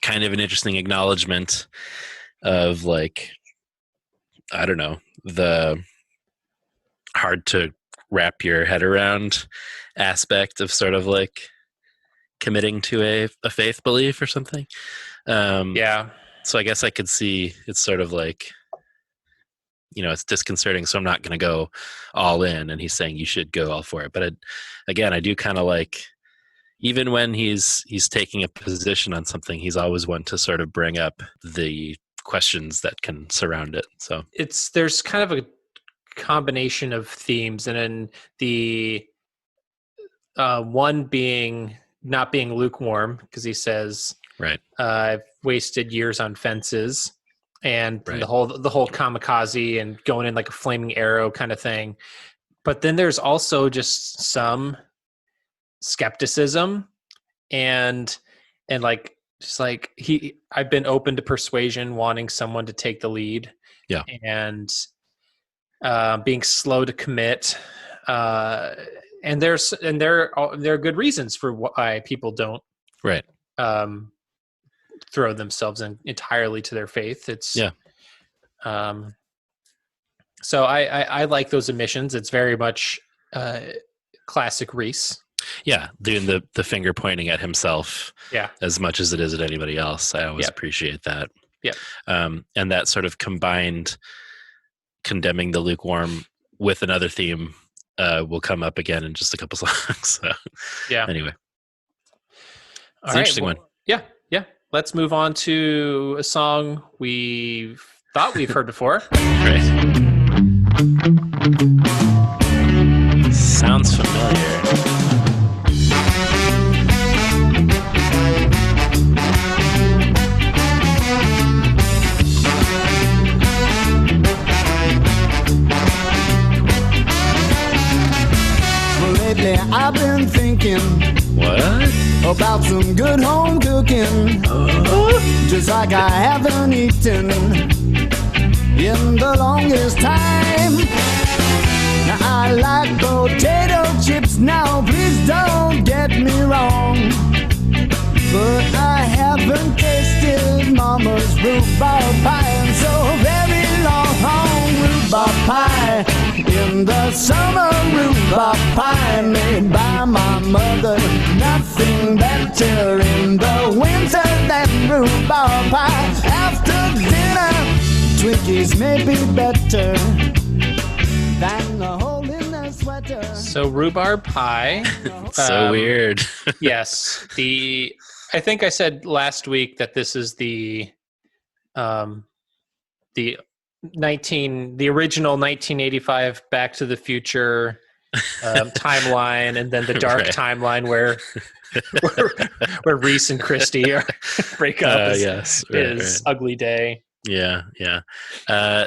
kind of an interesting acknowledgement of like, I don't know, the hard to wrap your head around aspect of sort of like committing to a faith belief or something. So I guess I could see it's sort of like, it's disconcerting, so I'm not going to go all in. And he's saying you should go all for it. But again, I do kind of like, even when he's taking a position on something, he's always one to sort of bring up the questions that can surround it. So there's kind of a combination of themes, and then the one being not being lukewarm, because he says, right, I've wasted years on fences, and the whole kamikaze and going in like a flaming arrow kind of thing. But then there's also just some skepticism and like, just like I've been open to persuasion, wanting someone to take the lead. Yeah. And being slow to commit. And there are good reasons for why people don't throw themselves entirely to their faith. So I like those emissions. It's very much classic Reese. Yeah, doing the finger pointing at himself as much as it is at anybody else. I always appreciate that. Yeah. And that sort of combined condemning the lukewarm with another theme will come up again in just a couple songs. So, anyway. It's an interesting one. Yeah. Let's move on to a song we thought we've heard before. Great. Sounds familiar. Lately I've been thinking about some good home cooking, just like I haven't eaten in the longest time. Now I like potato chips now, please don't get me wrong, but I haven't tasted Mama's rhubarb pie in so very long. Rhubarb pie in the summer, rhubarb pie made by my mother. Nothing better in the winter than rhubarb pie. After dinner, Twinkies may be better than the hole in the sweater. So rhubarb pie. So weird. Yes. I think I said last week that this is the original 1985 Back to the Future timeline, and then the dark timeline where Reese and Christy break up is Ugly Day. Yeah.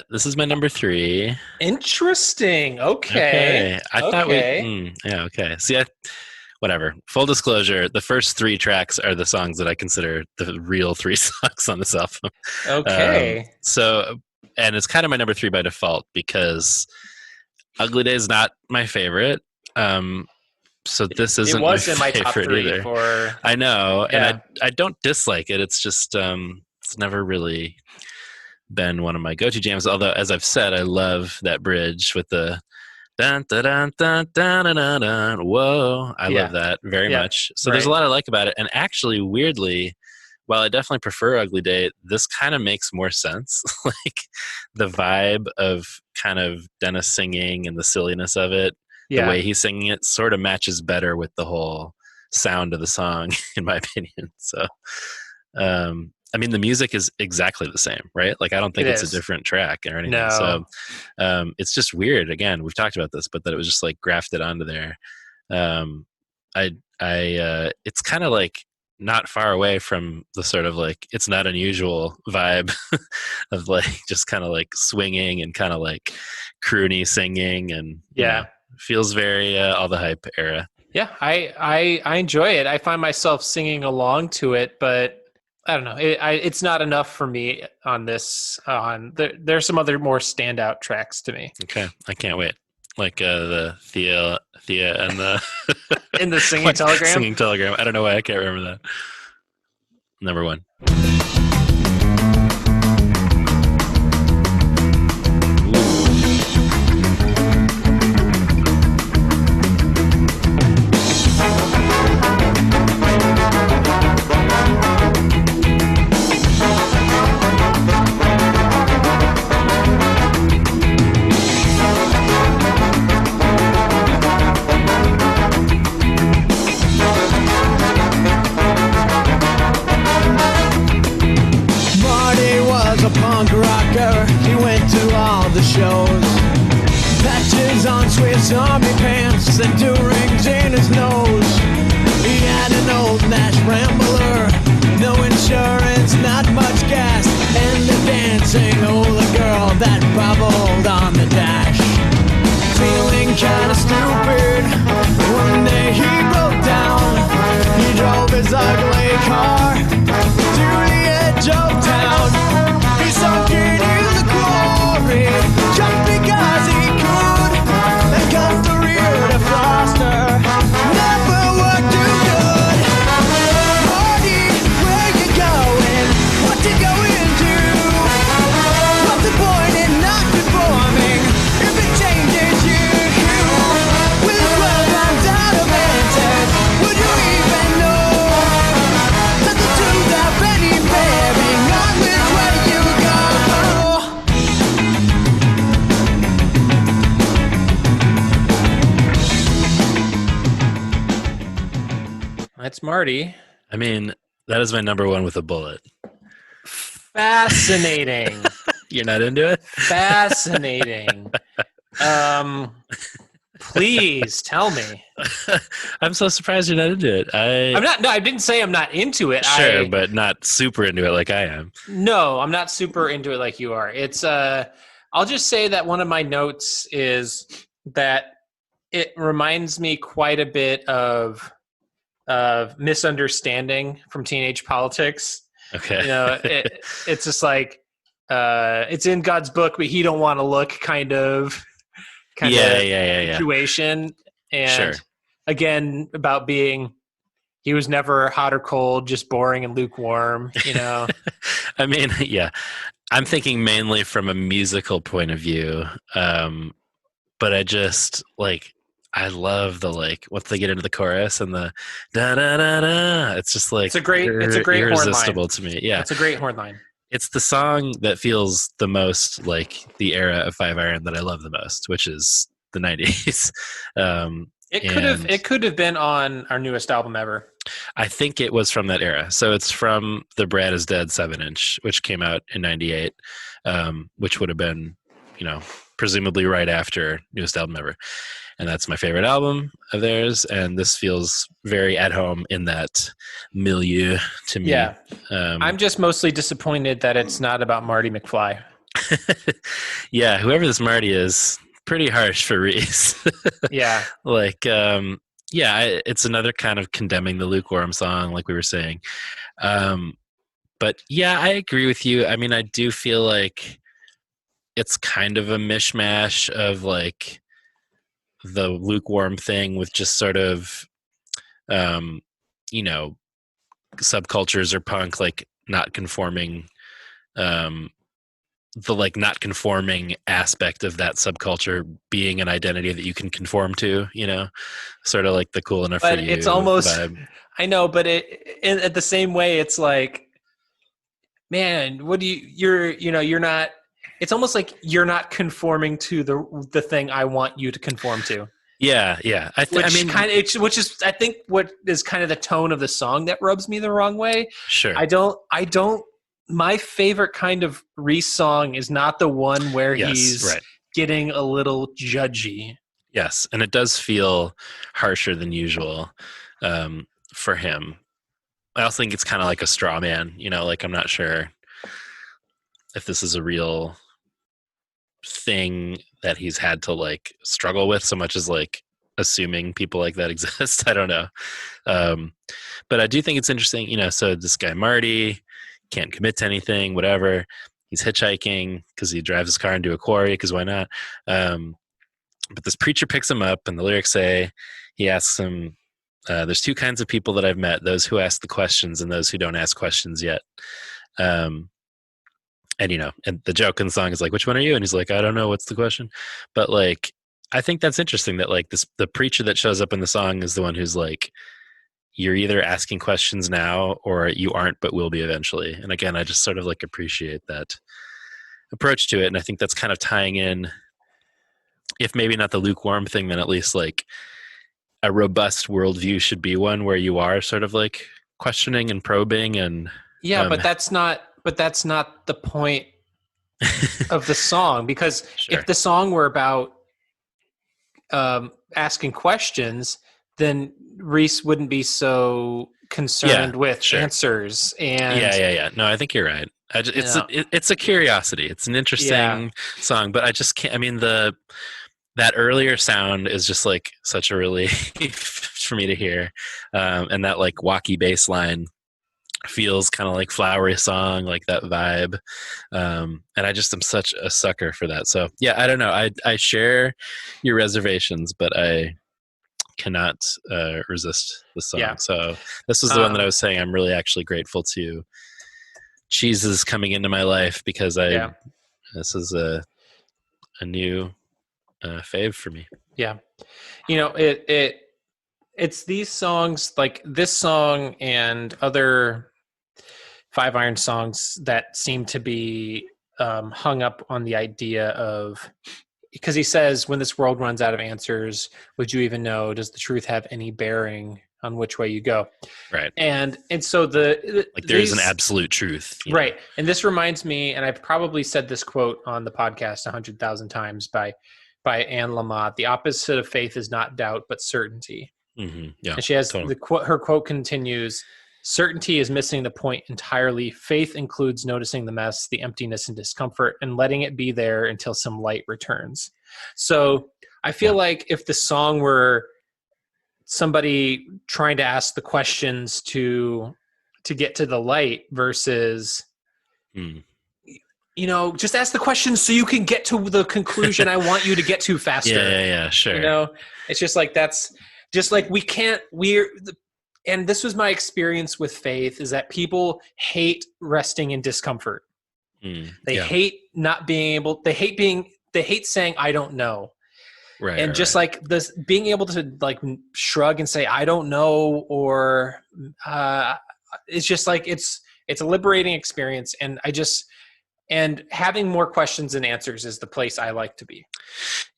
This is my number 3. Interesting. Okay. I thought okay. See, whatever. Full disclosure, the first 3 tracks are the songs that I consider the real 3 songs on this album. Okay. And it's kind of my number 3 by default because Ugly Day is not my favorite. So this isn't my favorite in my top 3 either. I know, and I don't dislike it. It's just it's never really been one of my go-to jams. Although, as I've said, I love that bridge with the dun dun dun dun dun dun dun. Whoa, I love that very much. So there's a lot I like about it. And actually, weirdly, while I definitely prefer Ugly Day, this kind of makes more sense. Like the vibe of kind of Dennis singing and the silliness of it, the way he's singing it sort of matches better with the whole sound of the song, in my opinion. So, I mean, the music is exactly the same, right? Like, I don't think it's a different track or anything. No. So, it's just weird. Again, we've talked about this, but that it was just like grafted onto there. It's kind of like not far away from the sort of like, it's not unusual vibe of like, just kind of like swinging and kind of like croony singing and feels very All the Hype era. Yeah, I enjoy it. I find myself singing along to it, but I don't know. It's not enough for me on this. There's some other more standout tracks to me. Okay, I can't wait. Like the Thea and the in the singing telegram. Singing telegram. I don't know why I can't remember that. Number 1. Swiss Army pants and 2 rings in his nose. He had an old Nash Rambler, no insurance, not much gas, and a dancing older girl that bubbled on the dash. Feeling kinda stupid, one day he broke down. He drove his ugly car to the edge of town. He sunk into the quarry just because he could. Cut the rear defroster, never worked too good. Marty, where you going? What you going to? What's the point in not conforming if it changes you? With 12 rounds out of answers, would you even know that the truth are very bearing on which way you go? That's Marty. I mean, that is my number 1 with a bullet. Fascinating. You're not into it? Fascinating. Please tell me. I'm so surprised you're not into it. I'm not. No, I didn't say I'm not into it. Sure, but not super into it like I am. No, I'm not super into it like you are. It's. I'll just say that one of my notes is that it reminds me quite a bit of Misunderstanding from Teenage Politics. Okay. You know, it's just like it's in God's book, but he don't want to look kind of situation. And again, about being, he was never hot or cold, just boring and lukewarm, you know? I mean, yeah, I'm thinking mainly from a musical point of view. But I just like, I love the like once they get into the chorus and the da da da da. It's just like it's a great irresistible horn line to me. Yeah, it's a great horn line. It's the song that feels the most like the era of Five Iron that I love the most, which is the '90s. It could have been on our newest album ever. I think it was from that era. So it's from the Brad is Dead 7-inch, which came out in 98, which would have been, presumably right after Newest Album Ever. And that's my favorite album of theirs. And this feels very at home in that milieu to me. Yeah. I'm just mostly disappointed that it's not about Marty McFly. Yeah, whoever this Marty is, pretty harsh for Reese. Yeah. It's another kind of condemning the lukewarm song, like we were saying. But yeah, I agree with you. I mean, I do feel like it's kind of a mishmash of like the lukewarm thing with just sort of, subcultures or punk, like not conforming, the like not conforming aspect of that subculture being an identity that you can conform to, sort of like the cool enough but for you it's almost vibe. I know, but at the same way it's like, man, what do you're not, it's almost like you're not conforming to the thing I want you to conform to. Yeah. Which is I think what is kind of the tone of the song that rubs me the wrong way. Sure. I don't my favorite kind of Reese song is not the one where he's getting a little judgy. Yes, and it does feel harsher than usual for him. I also think it's kind of like a straw man, like I'm not sure if this is a real thing that he's had to like struggle with so much as like assuming people like that exist. I don't know. But I do think it's interesting, so this guy Marty can't commit to anything, whatever. He's hitchhiking because he drives his car into a quarry because why not? But this preacher picks him up and the lyrics say, he asks him, there's two kinds of people that I've met, those who ask the questions and those who don't ask questions yet. And the joke in the song is like, which one are you? And he's like, I don't know. What's the question? But like, I think that's interesting that like the preacher that shows up in the song is the one who's like, you're either asking questions now or you aren't, but will be eventually. And again, I just sort of like appreciate that approach to it. And I think that's kind of tying in, if maybe not the lukewarm thing, then at least like a robust worldview should be one where you are sort of like questioning and probing and but that's not the point of the song, because Sure. if the song were about asking questions, then Reese wouldn't be so concerned with answers. And yeah. No, I think you're right. It's a curiosity. It's an interesting song, but I just can't. I mean, that earlier sound is just like such a relief for me to hear, and that like walkie bass line feels kind of like flowery song, like that vibe, and I just am such a sucker for that. So yeah, I don't know. I share your reservations, but I cannot resist the song. Yeah. So this was the one that I was saying I'm really actually grateful to Cheeses coming into my life, because this is a new fave for me. Yeah. It's these songs, like this song and other Five Iron songs, that seem to be hung up on the idea of, because he says, when this world runs out of answers, would you even know? Does the truth have any bearing on which way you go? Right. And so there's an absolute truth. Right. And this reminds me, and I've probably said this quote on the podcast 100,000 times by Anne Lamott: the opposite of faith is not doubt, but certainty. Mm-hmm. Yeah. And she has her quote continues: certainty is missing the point entirely. Faith includes noticing the mess, the emptiness and discomfort, and letting it be there until some light returns. So I feel like if the song were somebody trying to ask the questions to get to the light versus, just ask the questions so you can get to the conclusion I want you to get to faster. Yeah, sure. It's just like, that's just like, and this was my experience with faith, is that people hate resting in discomfort. They hate not being able, they hate saying, I don't know. Right. And just like this, being able to like shrug and say, I don't know, or it's just like, it's a liberating experience. And having more questions than answers is the place I like to be.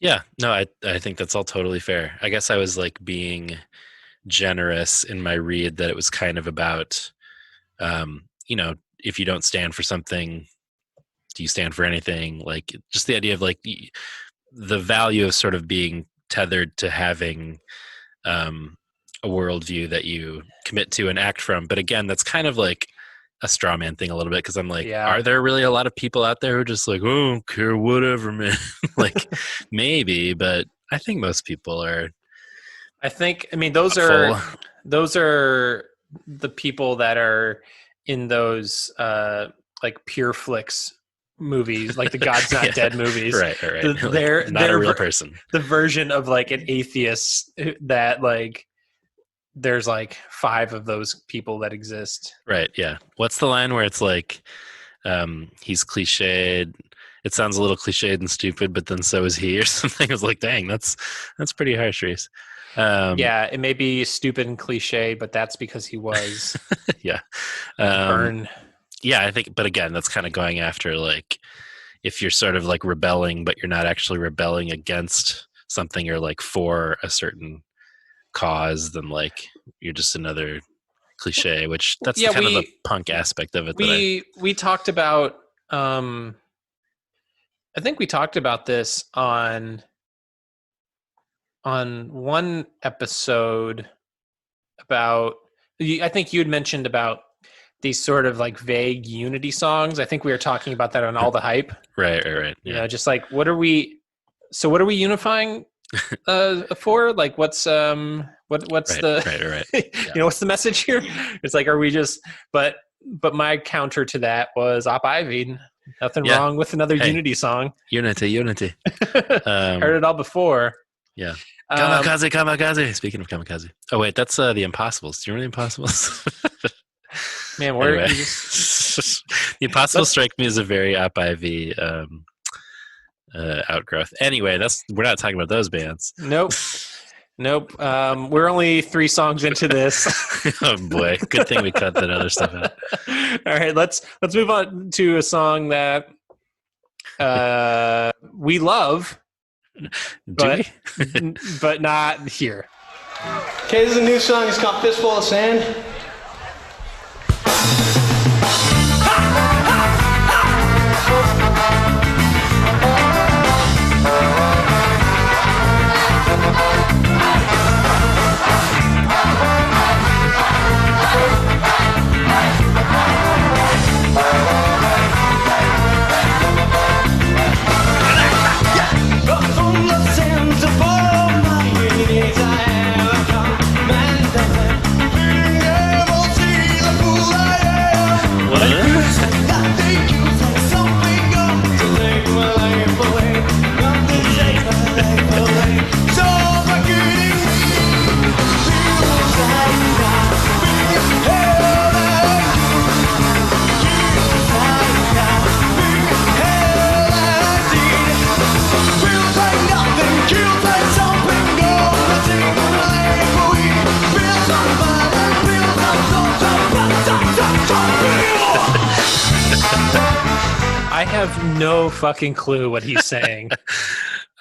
Yeah, no, I think that's all totally fair. I guess I was like being generous in my read that it was kind of about, if you don't stand for something, do you stand for anything? Like just the idea of like the value of sort of being tethered to having a worldview that you commit to and act from. But again, that's kind of like a straw man thing a little bit, because I'm like, are there really a lot of people out there who are just like, oh, I don't care, whatever, man? Like maybe, but I think most people are. Those are the people that are in those like Pure Flicks movies, like the God's Not Dead movies. Right. They're not a real person. The version of like an atheist that like there's like 5 of those people that exist. Right. Yeah. What's the line where it's like he's cliched? It sounds a little cliched and stupid, but then so is he, or something. I was like, dang, that's pretty harsh, Reese. It may be stupid and cliche, but that's because he was. Yeah. Burn. Yeah, I think, but again, that's kind of going after like if you're sort of like rebelling, but you're not actually rebelling against something or like for a certain cause, then like you're just another cliche, which that's kind of the punk aspect of it. We talked about. I think we talked about this on one episode about. I think you had mentioned about these sort of like vague unity songs. I think we were talking about that on All the Hype. Right. Yeah. You know, just like what are we unifying for? Like what's right. Yeah. You know, what's the message here? It's like, are we just but my counter to that was Op Ivy. Nothing wrong with another unity song. Unity. Heard it all before. Yeah. Kamikaze. Speaking of kamikaze. Oh wait, that's the Impossibles. Do you remember the Impossibles? Man, anyway. The Impossibles strike me as a very Op Ivy outgrowth. Anyway, we're not talking about those bands. Nope. We're only 3 songs into this. Oh boy, good thing we cut that other stuff out. All right, let's move on to a song that we love, but not here. Okay, this is a new song. It's called Fistful of Sand. I have no fucking clue what he's saying.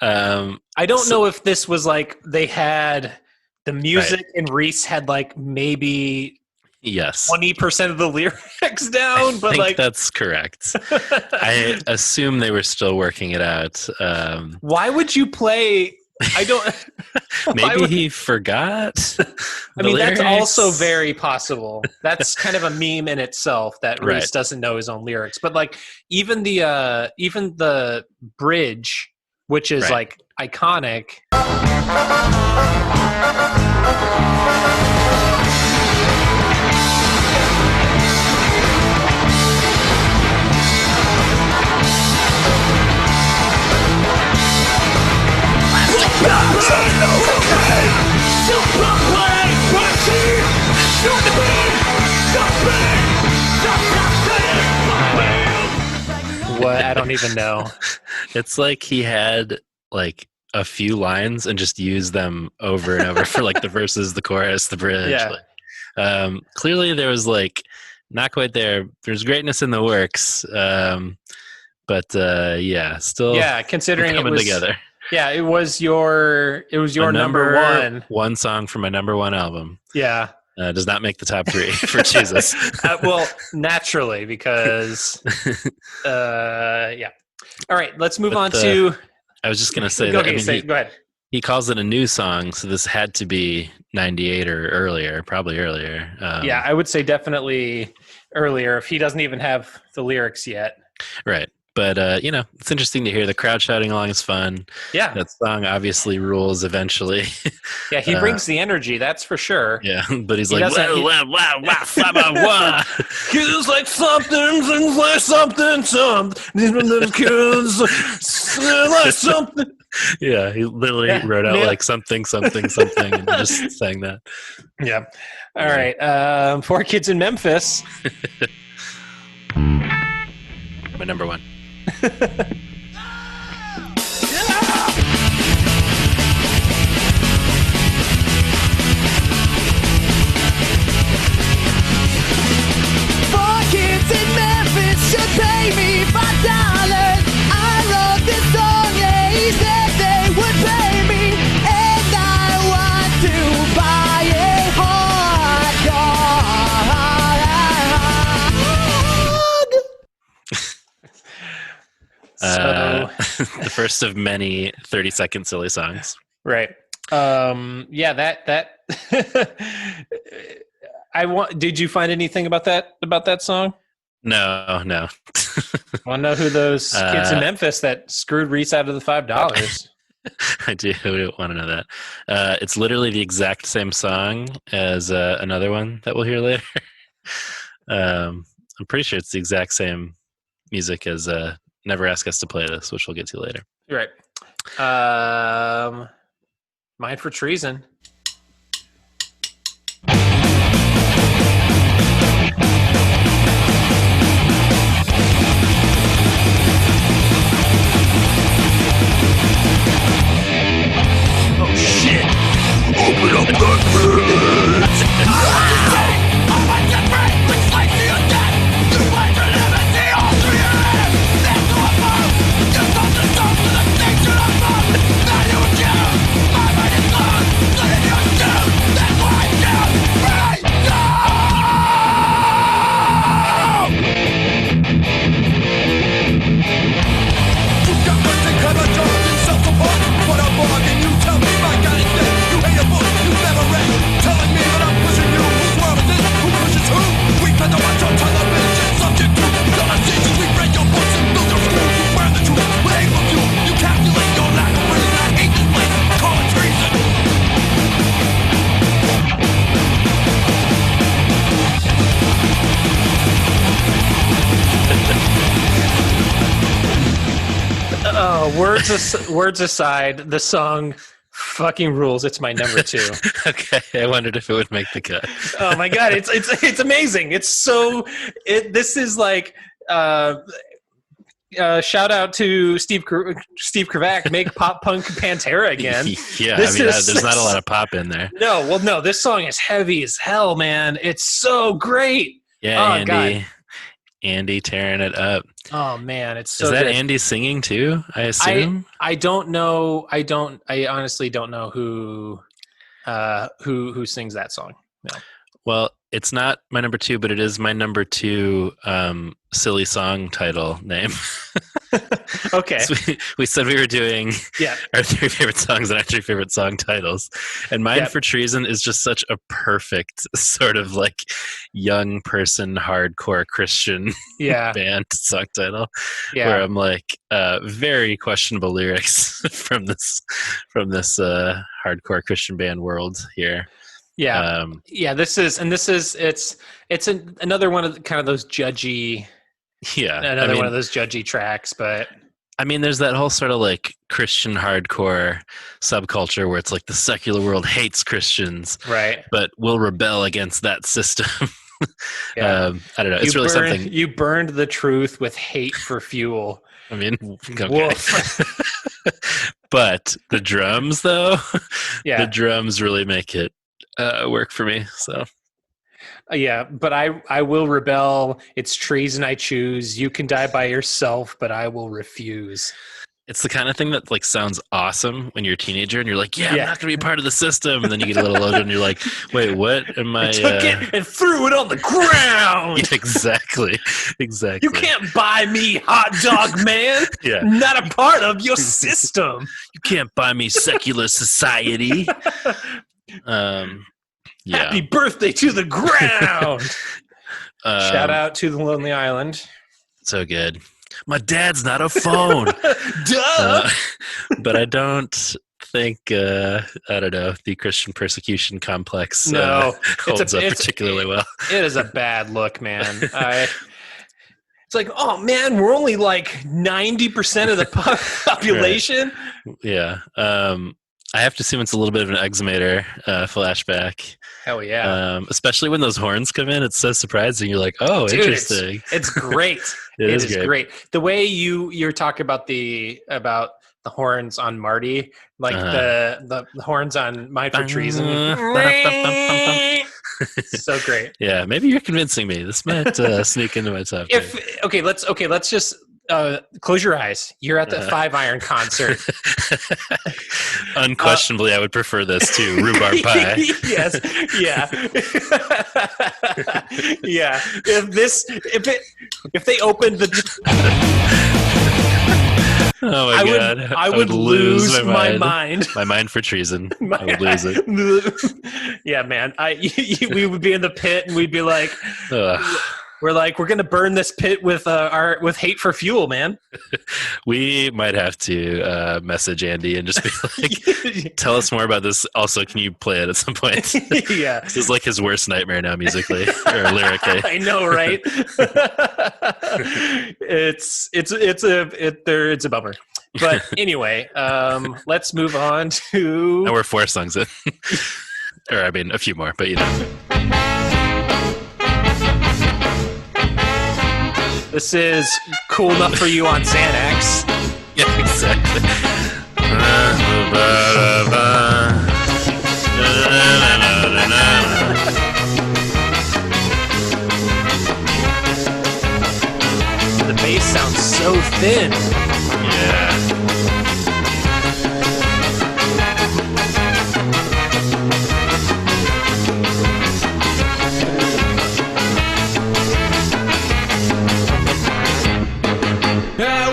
I don't know if this was like they had the music and Reese had like maybe 20% of the lyrics down, but like that's correct. I assume they were still working it out. Why would you play? I don't. Maybe he forgot. I mean, that's also very possible. That's kind of a meme in itself that Reese doesn't know his own lyrics. But like, even the bridge, which is like iconic. What? I don't even know. It's like he had like a few lines and just used them over and over for like the verses, the chorus, the bridge. Yeah. Like, clearly there was like not quite there. There's greatness in the works. But still considering coming it was together. Yeah, it was your number one. One song from my number one album. Yeah. Does not make the top 3 for Jesus. Well, naturally, because yeah. All right, let's move on to. I was just going to say go that. Go ahead. He calls it a new song, so this had to be 98 or earlier, probably earlier. Yeah, I would say definitely earlier if he doesn't even have the lyrics yet. Right. But, it's interesting to hear the crowd shouting along is fun. Yeah. That song obviously rules eventually. Yeah, he brings the energy, that's for sure. Yeah, but he's like, wow, Kids like something, things like something, these little kids like something. Yeah, he literally wrote out like something, and just sang that. Yeah. All right. 4 Kids in Memphis. My number one. Kids in Memphis should pay me $5. I wrote this song, yeah, he said they would pay me, and I want to buy a hot dog. The first of many 30-second silly songs. Right. Yeah, that did you find anything about that song? No. Want to know who those kids in Memphis that screwed Reese out of the $5? I do want to know that. It's literally the exact same song as another one that we'll hear later. I'm pretty sure it's the exact same music as Never Ask Us to Play This, which we'll get to later. Right. Mine for Treason. Oh shit! Open up the bridge! I want to break with slice to your death! You want to live and see all through your head! That's who I'm from! You thought the stone to the station I'm from! Now you accuse! My mind is gone! Letting you do! That's what I do! Right now! You got mercy, cut a job and self-support! What a bargain! You tell me my God is dead! You hate a book you never read! Telling me that I'm pushing you! Whose world is this? Who pushes who? We better watch our television subject to conversations. We break your books and build your schools. You burn the truth with hateful fuel. You calculate your lack of reason. I hate this place. Call it treason. Words aside, the song fucking rules. It's my number 2. Okay, I wondered if it would make the cut. Oh my god, it's amazing. It's so this is like shout out to Steve Kravac, make pop punk Pantera again. Yeah, there's not a lot of pop in there. No, this song is heavy as hell, man. It's so great. Yeah, Andy tearing it up. Oh man, it's so Is that good. Andy singing too, I assume? I don't know. I honestly don't know who sings that song. No. Well, it's not my number 2, but it is my number 2 silly song title name. Okay. So we said we were doing our 3 favorite songs and our 3 favorite song titles. And Mine for Treason is just such a perfect sort of like young person, hardcore Christian band song title. Yeah. Where I'm like, very questionable lyrics from this hardcore Christian band world here. Yeah. This is another one of kind of those judgy. Yeah. One of those judgy tracks, but I mean, there's that whole sort of like Christian hardcore subculture where it's like the secular world hates Christians, right? But will rebel against that system. I don't know. It's really something. You burned the truth with hate for fuel. I mean, okay. But the drums, though, the drums really make it work for me. So. But I will rebel. It's treason I choose. You can die by yourself, but I will refuse. It's the kind of thing that like sounds awesome when you're a teenager and you're like, I'm Yeah. not going to be part of the system. And then you get a little older and you're like, wait, what am I? Took it and threw it on the ground. Yeah, exactly. You can't buy me, hot dog man. Yeah. Not a part of your system. You can't buy me secular society. Happy birthday to the ground. Shout out to the Lonely Island. So good. My dad's not a phone. Duh. But I don't think, I don't know, the Christian persecution complex holds up particularly well. It is a bad look, man. It's like, oh, man, we're only like 90% of the population. Right. Yeah. I have to assume it's a little bit of an Exhumator flashback. Hell yeah. Especially when those horns come in. It's so surprising. You're like, oh, dude, interesting. It's great. it is great. The way you're talking about the horns on Marty, like the horns on Mind for Treason. So great. Yeah, maybe you're convincing me. This might sneak into my top. Let's just close your eyes. You're at the Five Iron concert. Unquestionably, I would prefer this to rhubarb pie. Yes. Yeah. Yeah. If they opened the oh my god! I would lose my mind. My mind for treason. I would lose it. Yeah, man. We would be in the pit and we'd be like, we're gonna burn this pit with hate for fuel, man. We might have to message Andy and just be like, tell us more about this. Also, can you play it at some point? Yeah, this is like his worst nightmare now, musically or lyrically. I know, right? It's a bummer. But anyway, let's move on to. And we're 4 songs in, or I mean, a few more, but you know. This is Cool Enough for You on Xanax. Yeah, exactly. The bass sounds so thin. Yeah.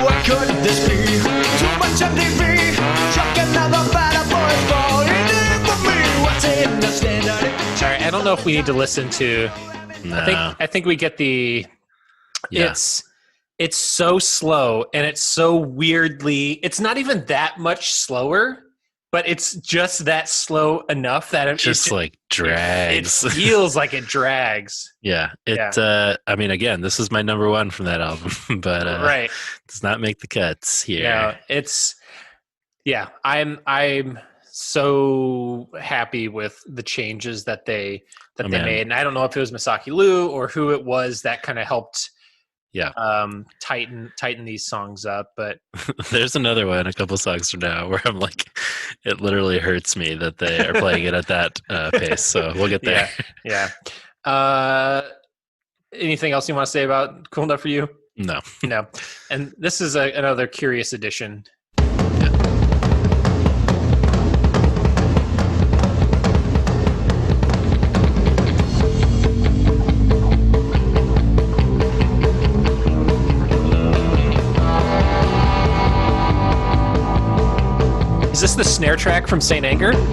What could this be? Too much MTV. Chuck another batter boys falling in for me. What's in the standard? Sorry, I don't know if we need to listen to. No. I think we get the. Yeah. It's so slow and it's so weirdly. It's not even that much slower, but it's just that slow enough that it just like drags. It feels like it drags. Yeah. I mean, again, this is my number 1 from that album, but right. does not make the cuts here. Yeah, I'm so happy with the changes that they made, and I don't know if it was Masaki Liu or who it was that kind of helped. Yeah. Tighten these songs up, but there's another one a couple songs from now where I'm like, it literally hurts me that they are playing it at that pace. So we'll get there. Yeah. Anything else you want to say about Cool Enough for You? No. And this is another curious addition. Is this the snare track from Saint Anger? Well,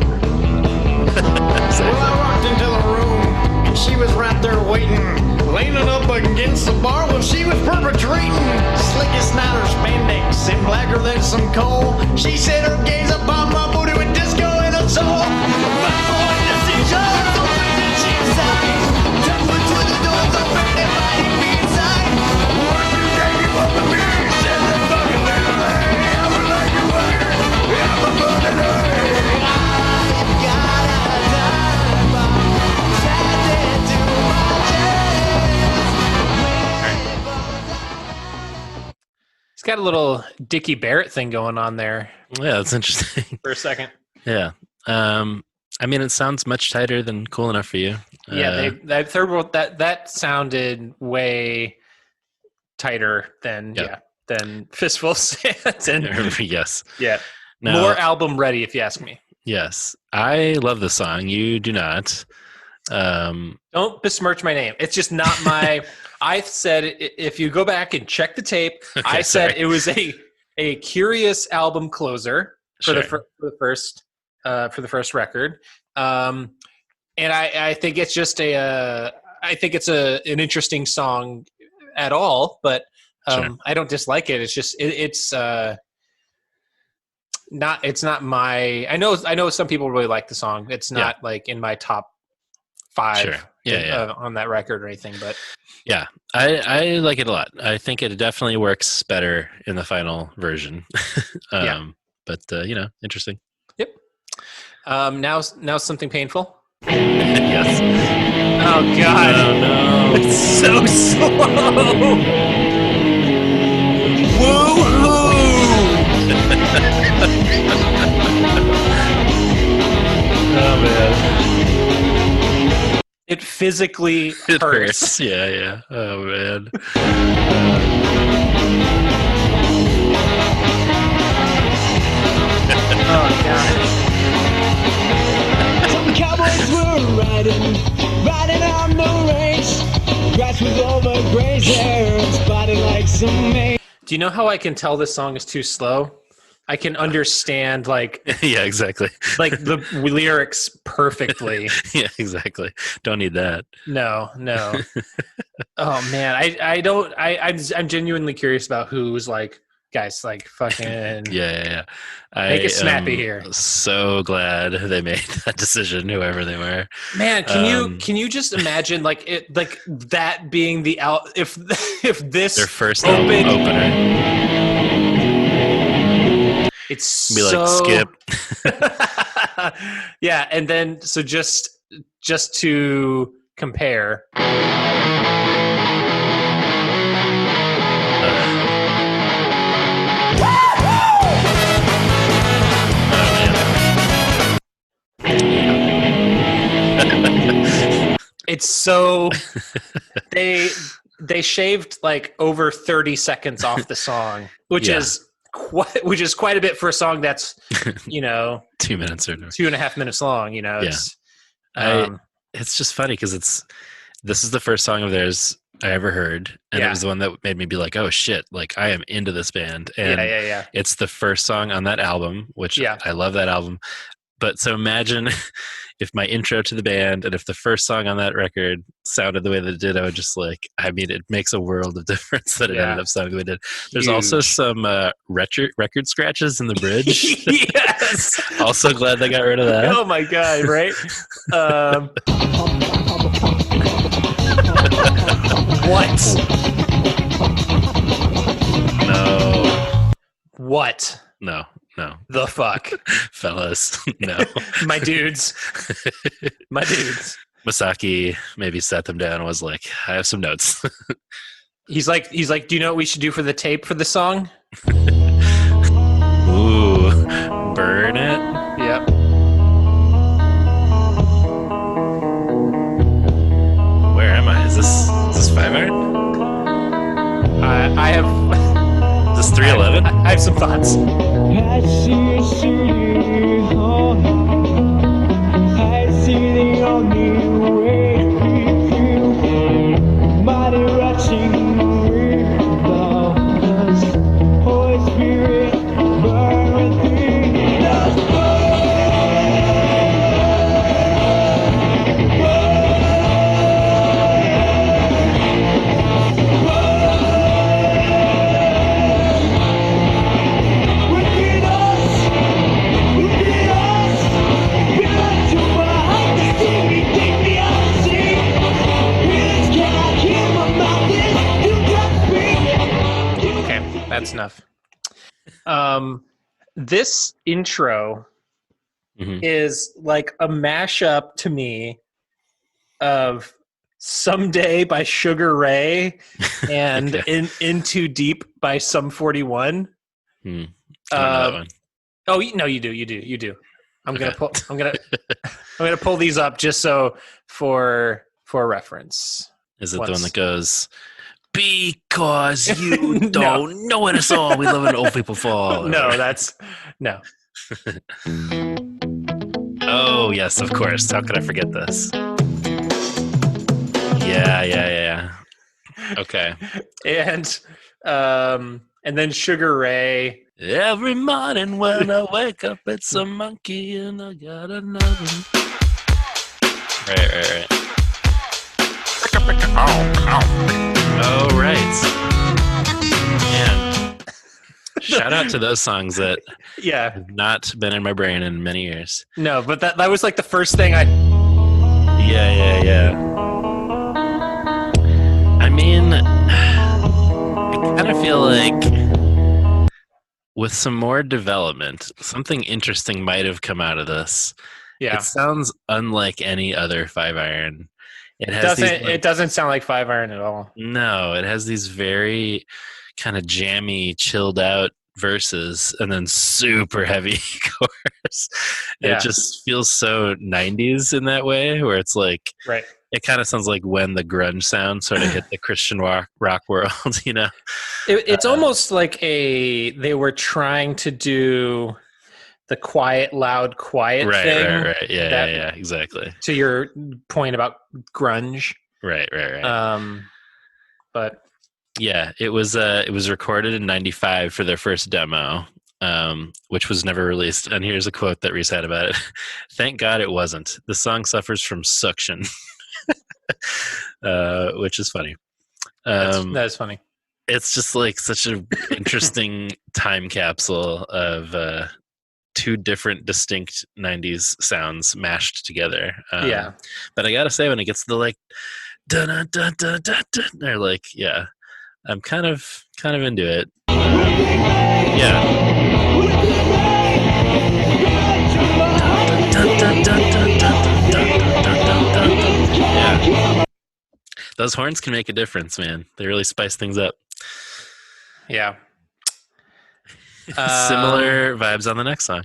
I walked into the room and she was right there waiting, leaning up against the bar while she was perpetrating. Slickest niner spandex and blacker than some coal. She said her gaze upon my booty with disco and a soul. My boy, this is yours, the way that she's inside. Tumbling to the doors, open and mighty be inside. What you take you up the beer? Said that fucking little thing. I would like you better. I'm a fucking He's got a little Dickie Barrett thing going on there. Yeah, that's interesting. For a second. Yeah. I mean, it sounds much tighter than Cool Enough for You. Yeah, that third world that sounded way tighter than than Fistful of Sand. And, Yes. Yeah. No, More album ready, if you ask me. yes. I love the song. You do not. Don't besmirch my name. It's just not my. I said if you go back and check the tape, I said sorry. it was a curious album closer for Sure. the first record, and I think it's just I think it's an interesting song at all, but Sure. I don't dislike it. It's just it's not my. I know some people really like the song. It's not like in my top 5 Sure. Yeah. on that record or anything, but Yeah, I like it a lot. I think it definitely works better in the final version. But interesting. Yep. Now something painful. Yes. Oh God! Oh no! It's so slow. Oh man! It physically It hurts. hurts. Yeah. Oh man! Oh God! Some cowboys were riding on the range. Grass was over grazer, spotted like some maize. Do you know how I can tell this song is too slow? I can understand Yeah, exactly. the lyrics perfectly. Yeah, exactly. Don't need that. No. Oh man, I'm genuinely curious about who's guys fucking Yeah. make it snappy here. So glad they made that decision, whoever they were. Man, can you just imagine that being the if this Their first opener. It's Be like skip. Yeah, and then so just to compare. It's so they shaved over 30 seconds off the song, which is quite a bit for a song that's 2 minutes or 2.5 minutes long. It's it's just funny because this is the first song of theirs I ever heard, and it was the one that made me be like, oh shit, I am into this band. And it's the first song on that album, which I love that album. But so imagine if my intro to the band and if the first song on that record sounded the way that it did, I would just it makes a world of difference that it ended up sounding the way it did. There's also some record scratches in the bridge. Yes. Also glad they got rid of that. Oh my God, right? What? No. What? No. The fuck? Fellas, no. My dudes. Masaki maybe sat them down and was like, I have some notes. He's like, do you know what we should do for the tape for the song? Ooh, burn it? Yep. Where am I? Is this 5 iron? I have... Is this 311? I have some thoughts. I see the only way through. Mighty rushing rivers, Holy Spirit, burn within us. That's enough. This intro is like a mashup to me of Someday by Sugar Ray and In Too Deep by Sum 41. I don't know that one. Oh no, you do. I'm gonna pull these up just so for reference. Is it the one that goes Because you don't know it at all. We live in old people fall. No, that's no. Oh, yes, of course. How could I forget this? Yeah. Okay. And then Sugar Ray. Every morning when I wake up, it's a monkey and I got another. Right. Oh, right. Man. Shout out to those songs that have not been in my brain in many years. No, but that was like the first thing I... Yeah. I mean, I kind of feel like with some more development, something interesting might have come out of this. Yeah. It sounds unlike any other 5-iron. It doesn't sound like 5-iron at all. No, it has these very kind of jammy, chilled out verses and then super heavy chorus. Yeah. It just feels so 90s in that way, where it's like, right. It kind of sounds like when the grunge sound sort of hit the Christian rock world, you know? It's almost like they were trying to do the quiet, loud, quiet thing. Right. Yeah, exactly. To your point about grunge. Right. But yeah, it was recorded in 95 for their first demo, which was never released. And here's a quote that Reese had about it. Thank God it wasn't. The song suffers from suction. Which is funny. That is funny. It's just like such an interesting time capsule of two different distinct 90s sounds mashed together. But I gotta say, when it gets to the like dun dun dun dun dun, they're like, yeah, I'm kind of into it. Yeah. Yeah. Those horns can make a difference, man. They really spice things up. Yeah. Similar vibes on the next song.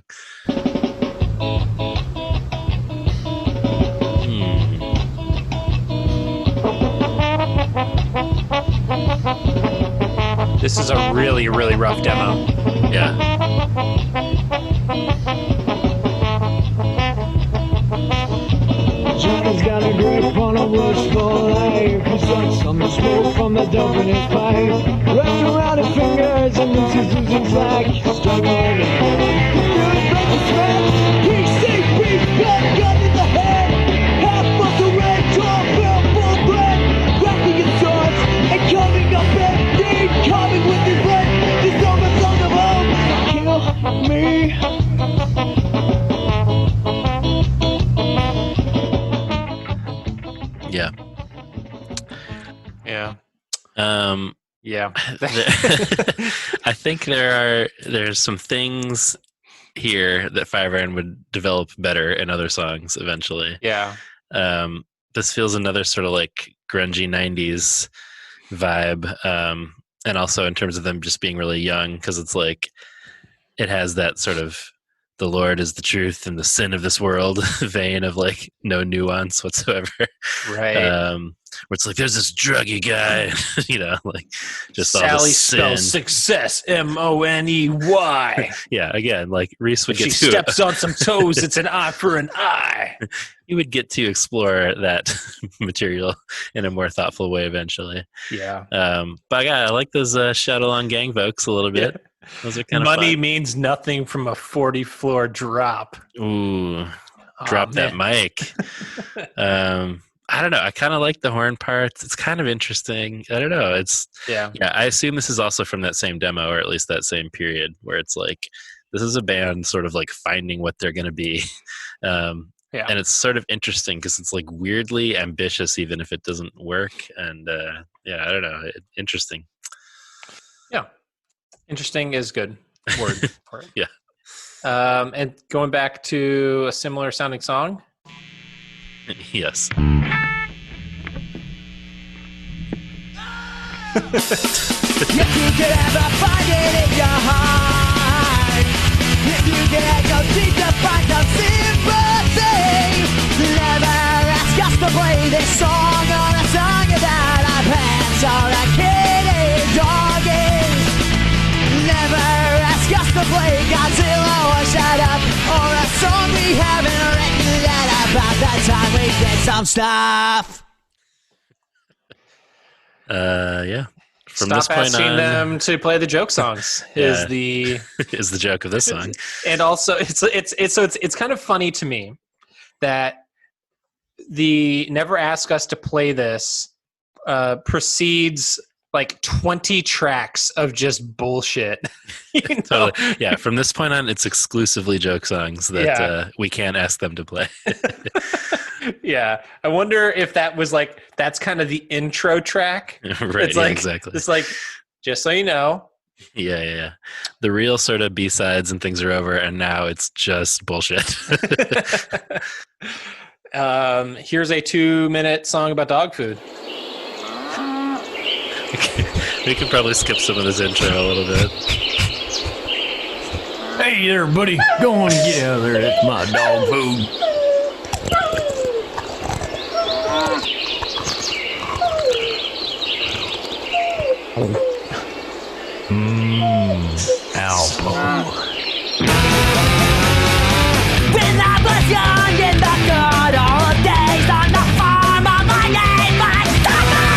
This is a really, really rough demo. Yeah. Johnny's got a grip on a wistful life. He sucks on the smoke from the dump in his pipe. Wrapped around his fingers and loses losing slack. Struggling. PCP, gun in the head. Half muscle red, tall, full bread. Cracking his swords and coming up empty. Coming with his blood. This almost on the home. Kill me. Yeah. Yeah. Yeah. I think there's some things here that 5-iron would develop better in other songs eventually. Yeah. This feels another sort of like grungy 90s vibe. And also in terms of them just being really young, because it's like it has that sort of the Lord is the truth and the sin of this world vein of like no nuance whatsoever. Right. Where it's like there's this druggy guy, you know, like just Sally all this spells sin. success Money. Yeah, again, like Reese would If get she to steps on some toes, it's an eye for an eye. You would get to explore that material in a more thoughtful way eventually. Yeah. But yeah, I like those shout along gang folks a little bit. Those are kind of Money fun. means nothing from a 40-floor drop. Ooh, drop that mic. I don't know. I kind of like the horn parts. It's kind of interesting. I don't know. Yeah. I assume this is also from that same demo, or at least that same period, where it's like this is a band sort of like finding what they're going to be. And it's sort of interesting because it's like weirdly ambitious, even if it doesn't work. And I don't know. Interesting. Yeah. Interesting is good word for it. Yeah. And going back to a similar sounding song. Yes. If you could ever find it in your heart, if you could go deep to find some sympathy, never ask us to play this song or a song that I've had, so I can't. to play Godzilla or Shut Up, or a song we haven't written yet about that time we did some stuff. Yeah. From Stop this point asking on, them to play the joke songs is the is the joke of this song. And also it's kind of funny to me that the never ask us to play this precedes like 20 tracks of just bullshit. You know? Totally. Yeah, from this point on, it's exclusively joke songs that we can't ask them to play. Yeah, I wonder if that was like that's kind of the intro track. Right, it's like, exactly. It's like, just so you know. Yeah. The real sort of B-sides and things are over, and now it's just bullshit. Here's a 2-minute song about dog food. We could probably skip some of this intro a little bit. Hey there, buddy. Go on and get out of there. That's my dog food. Alpo. When I was young in the good old days on the farm on my name by summer,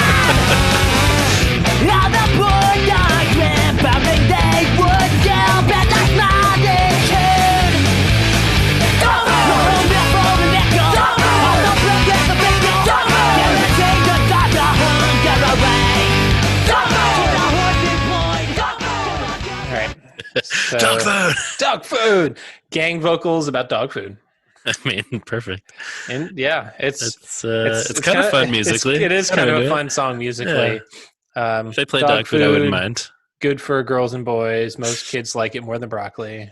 all the poor dogs remembering they would yell and I smiled in tune. All the broken nickel, all the broken the pickle, can the change the got the hunger away. All right. So, Dog food! Dog food! Gang vocals about dog food. I mean, perfect. And yeah, it's kind of fun musically. It is kind of a fun song musically. Yeah. If they play dog food, I wouldn't mind. Good for girls and boys. Most kids like it more than broccoli.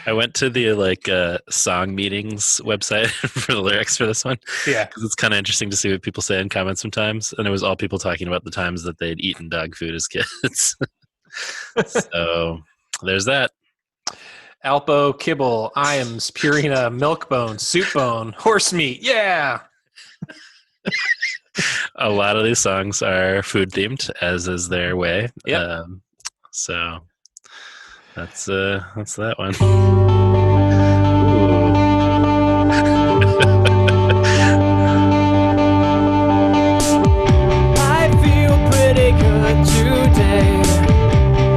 I went to the song meetings website for the lyrics for this one. Yeah, because it's kind of interesting to see what people say in comments sometimes, and it was all people talking about the times that they'd eaten dog food as kids. So there's that. Alpo, kibble, Iams, Purina, milk bone, soup bone, horse meat. Yeah. A lot of these songs are food themed, as is their way. Yep. So that's that one. I feel pretty good today.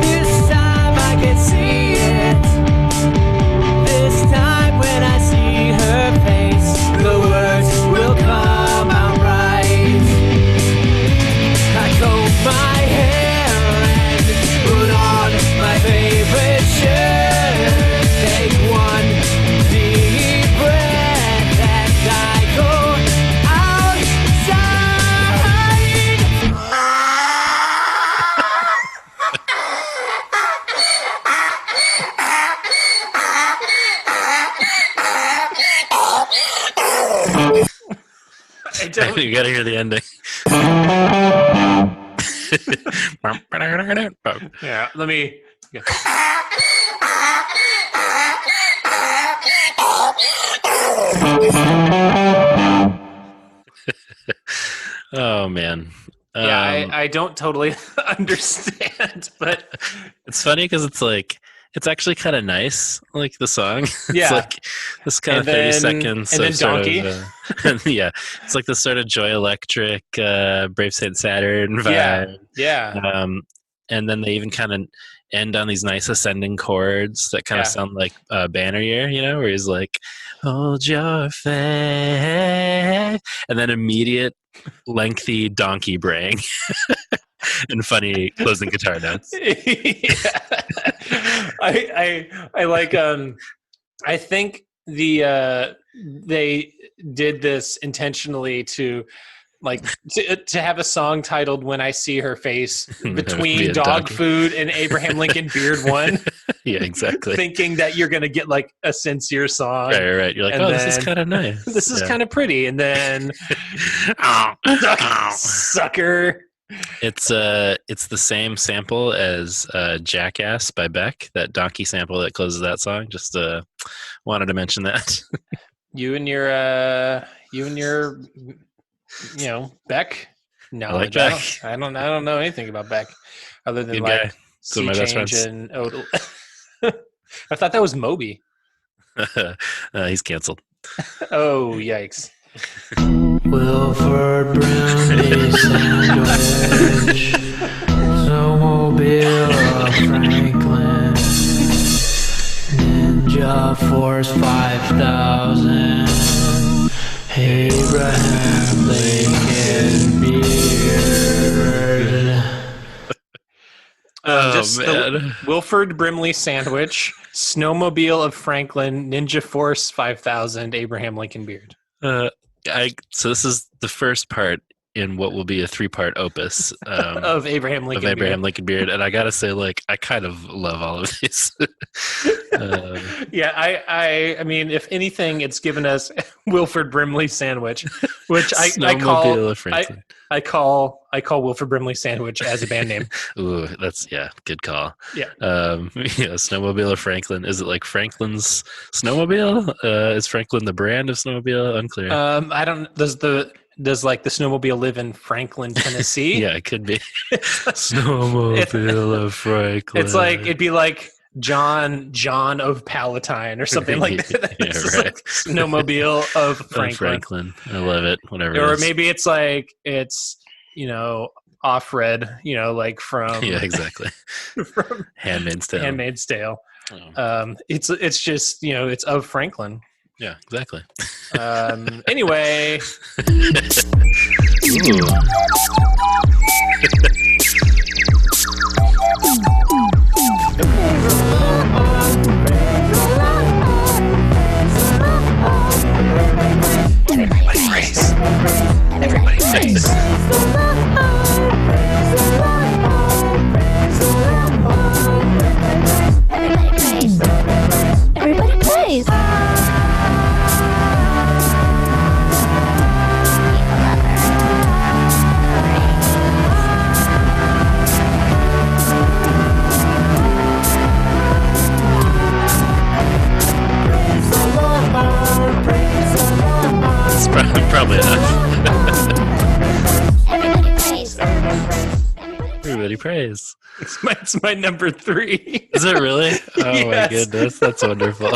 This time I can see it. This time when I see her face, the words will come out right. I comb my hair and put on my favorite shirt. Take one deep breath and I go outside. I don't, You gotta hear the ending. yeah, let me. Yeah. Oh man. Yeah, I don't totally understand, but It's funny because it's actually kind of nice, like the song. It's Yeah. like this kind of And 30 then- seconds. and then of sort Donkey. Of, yeah, it's like this sort of Joy Electric, Brave Saint Saturn vibe. yeah. And then they even kind of end on these nice ascending chords that kind of Yeah. sound like Banner Year, where he's like, hold your faith, and then immediate lengthy donkey braying and funny closing guitar notes. I like I think they did this intentionally to have a song titled "When I See Her Face" between Be a dog donkey. food and Abraham Lincoln Beard One, Yeah, exactly. thinking that you're gonna get like a sincere song. Right. You're like, And oh, this is then- kind of nice. This is Yeah. kind of pretty, and then sucker. It's the same sample as Jackass by Beck, that donkey sample that closes that song. Just wanted to mention that. You and your Beck. No, I like Beck. I don't know anything about Beck, other than Good like guy. So my best friends. And Odell. I thought that was Moby. He's canceled. Oh, yikes. Wilford Brimley sandwich, snowmobile of Franklin, Ninja Force 5000, Abraham Lincoln beard. Just the Wilford Brimley sandwich, snowmobile of Franklin, Ninja Force 5000, Abraham Lincoln beard. So this is the first part in what will be a 3-part opus of Abraham Lincoln Beard, and I gotta say, like, I kind of love all of these. Yeah, I mean, if anything, it's given us Wilford Brimley sandwich, which I call Wilford Brimley sandwich as a band name. Ooh, that's good call. Yeah. Snowmobile of Franklin. Is it like Franklin's snowmobile? Is Franklin the brand of snowmobile? Unclear. I don't. Does like the snowmobile live in Franklin, Tennessee? Yeah, it could be. Snowmobile of Franklin. It's like it'd be like John of Palatine or something like that. Yeah, right. Like snowmobile of Franklin. I love it. Whatever. Or maybe it's like off-red, like from exactly. From Handmaid's Tale. Oh. It's just it's of Franklin. Yeah, exactly. Anyway. Everybody praise. Everybody praise. Everybody praise. Probably enough. Everybody praise. Everybody praise. It's my number 3. Is it really? Oh Yes. My goodness, that's wonderful.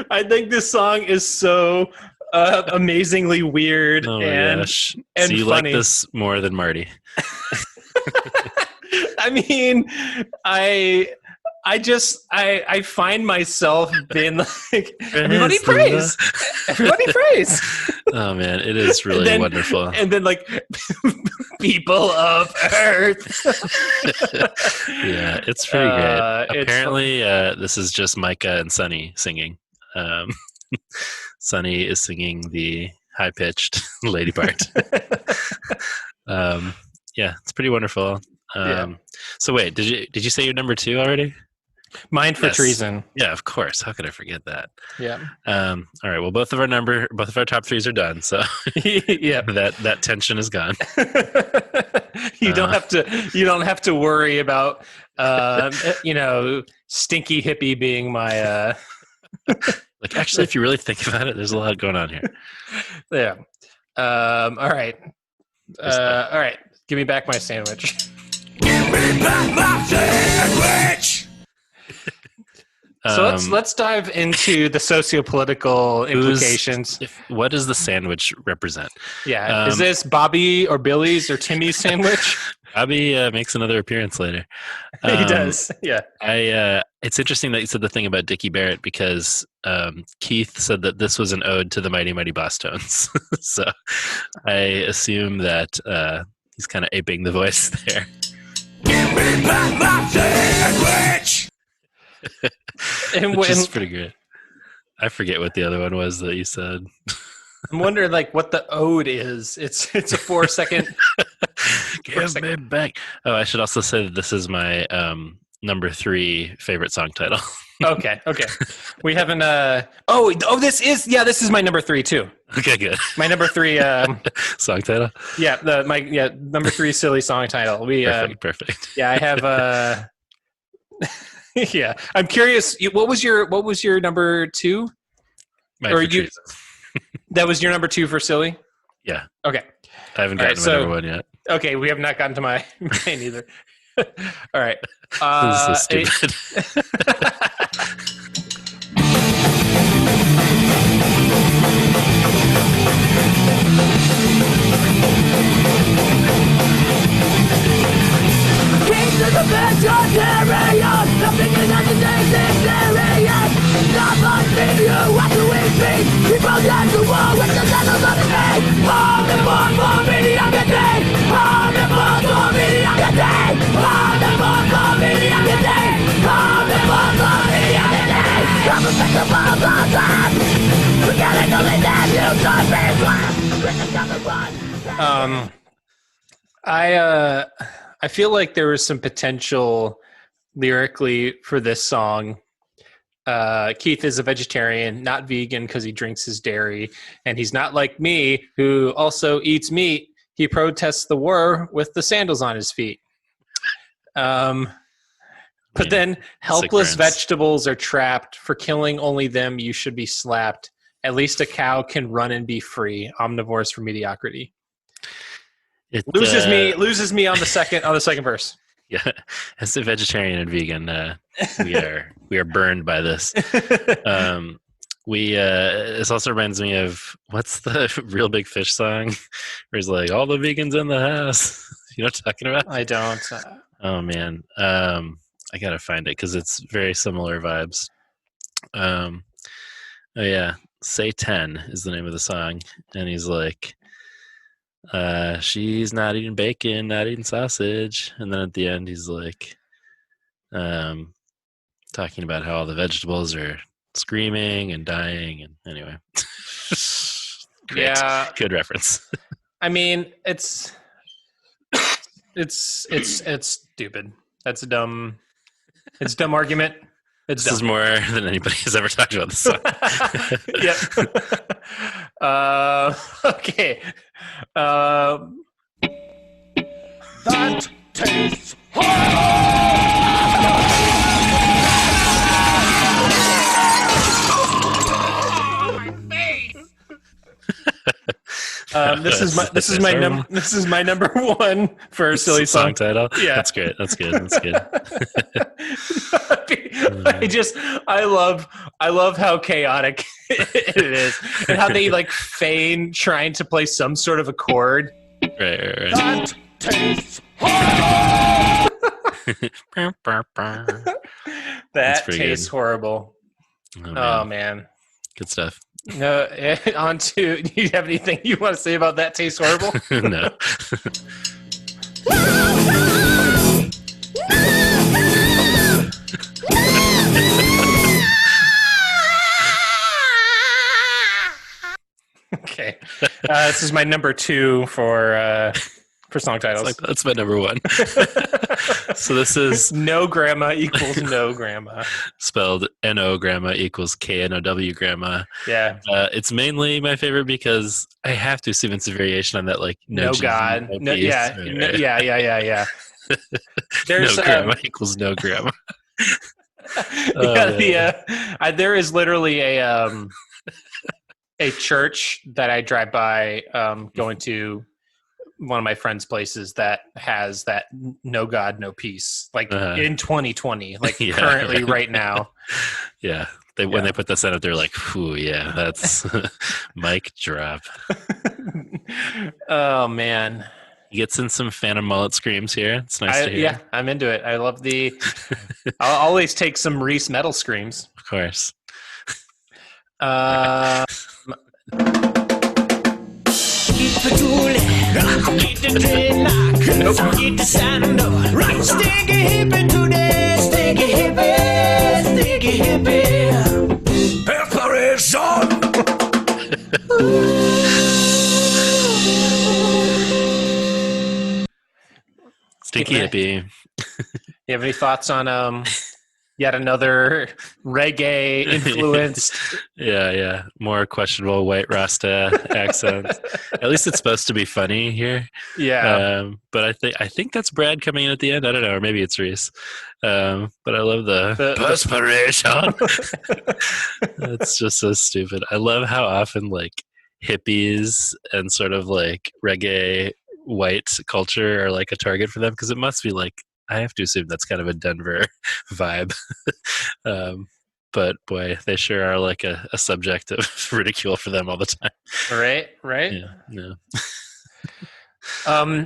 I think this song is so amazingly weird and gosh. and so you funny. like this more than Marty? I mean, I find myself being like, everybody praise. Everybody praise. Oh man, it is really wonderful. And then like people of Earth. Yeah, it's pretty great. Apparently, this is just Micah and Sunny singing. Sunny is singing the high-pitched lady part. Yeah, it's pretty wonderful. So wait, did you say your number 2 already? Mine for treason. Yeah, of course. How could I forget that? Yeah. All right. Well, both of our top 3s are done. So yeah, that tension is gone. You don't have to worry about stinky hippie being my. Like actually, if you really think about it, there's a lot going on here. Yeah. All right. All right. Give me back my sandwich. Give me back my sandwich. So let's dive into the sociopolitical implications. What does the sandwich represent? Yeah, is this Bobby or Billy's or Timmy's sandwich? Bobby makes another appearance later. He does. Yeah. It's interesting that you said the thing about Dickie Barrett because Keith said that this was an ode to the Mighty Mighty Boss Tones. So I assume that he's kind of aping the voice there. Give me back my sandwich. Which is pretty good. I forget what the other one was that you said. I'm wondering like what the ode is. It's a 4-second. Give me back. Oh, I should also say that this is my number 3 favorite song title. Okay. We haven't. This is my number 3 too. Okay, good. My number 3 song title. Yeah, number 3 silly song title. Perfect. Yeah, I have. Yeah, I'm curious. What was your number 2? That was your number 2 for silly. Yeah. Okay. I haven't gotten to my number 1 yet. Okay, we have not gotten to mine either. All right. This is so stupid. Kings of the vegetarian, nothing is on the days serious. Not like me, you want to eat me. We protest the war with the sandals on his feet. On the board for mediocrity. On the board for mediocrity. On the board for mediocrity. On the board for mediocrity. I'm a festival of time. Forgetting the lead that you don't be one. I feel like there was some potential lyrically for this song. Keith is a vegetarian, not vegan because he drinks his dairy, and he's not like me who also eats meat. He protests the war with the sandals on his feet. But then helpless vegetables are trapped. For killing only them, you should be slapped. At least a cow can run and be free. Omnivores for mediocrity. It loses me on the second verse. Yeah, as a vegetarian and vegan, we are burned by this. This also reminds me of what's the Real Big Fish song, where he's like, "All the vegans in the house." You know what I'm talking about? I don't. Oh man, I gotta find it because it's very similar vibes. Oh yeah, Say 10 is the name of the song, and he's like, she's not eating bacon, not eating sausage, and then at the end he's like, talking about how all the vegetables are screaming and dying, and anyway. Great. Yeah, good reference. I mean, it's stupid. That's a dumb. It's a dumb argument. This is more than anybody has ever talked about this song. Yep. Okay. That tastes horrible! This is my number one for a silly song title. Yeah, that's great. That's good. That's good. I love how chaotic it is, and how they like feign trying to play some sort of a chord. Right. That tastes horrible. That tastes horrible. Oh man, good stuff. On to, do you have anything you want to say about That Tastes Horrible? No. Okay. This is my number 2 for song titles. That's my number 1. So this is No Grandma equals No Grandma. Spelled N-O grandma equals K-N-O-W grandma. Yeah. It's mainly my favorite because I have to assume it's a variation on that, like, no God. No peace. Yeah. There's no grandma equals no grandma. There is literally a church that I drive by going to one of my friends' places that has that no God, no peace, like in 2020, like currently right now. Yeah. When they put this in, they're like, "Ooh, yeah, that's mic drop." Oh man. He gets in some Phantom Mullet screams here. It's nice to hear. Yeah, I'm into it. I love I'll always take some Reese metal screams. Of course. Get the tool, get the dreadlock, get the sandal, right? Sticky hippie today, sticky hippie. Preparation. Stinky hippie. You have any thoughts on yet another reggae influenced? Yeah. More questionable white Rasta accent. At least it's supposed to be funny here. Yeah. But I think that's Brad coming in at the end. I don't know, or maybe it's Reese. But I love the perspiration. It's just so stupid. I love how often like hippies and sort of like reggae white culture are like a target for them, because it must be like I have to assume that's kind of a Denver vibe. But boy, they sure are like a subject of ridicule for them all the time. Right. Yeah.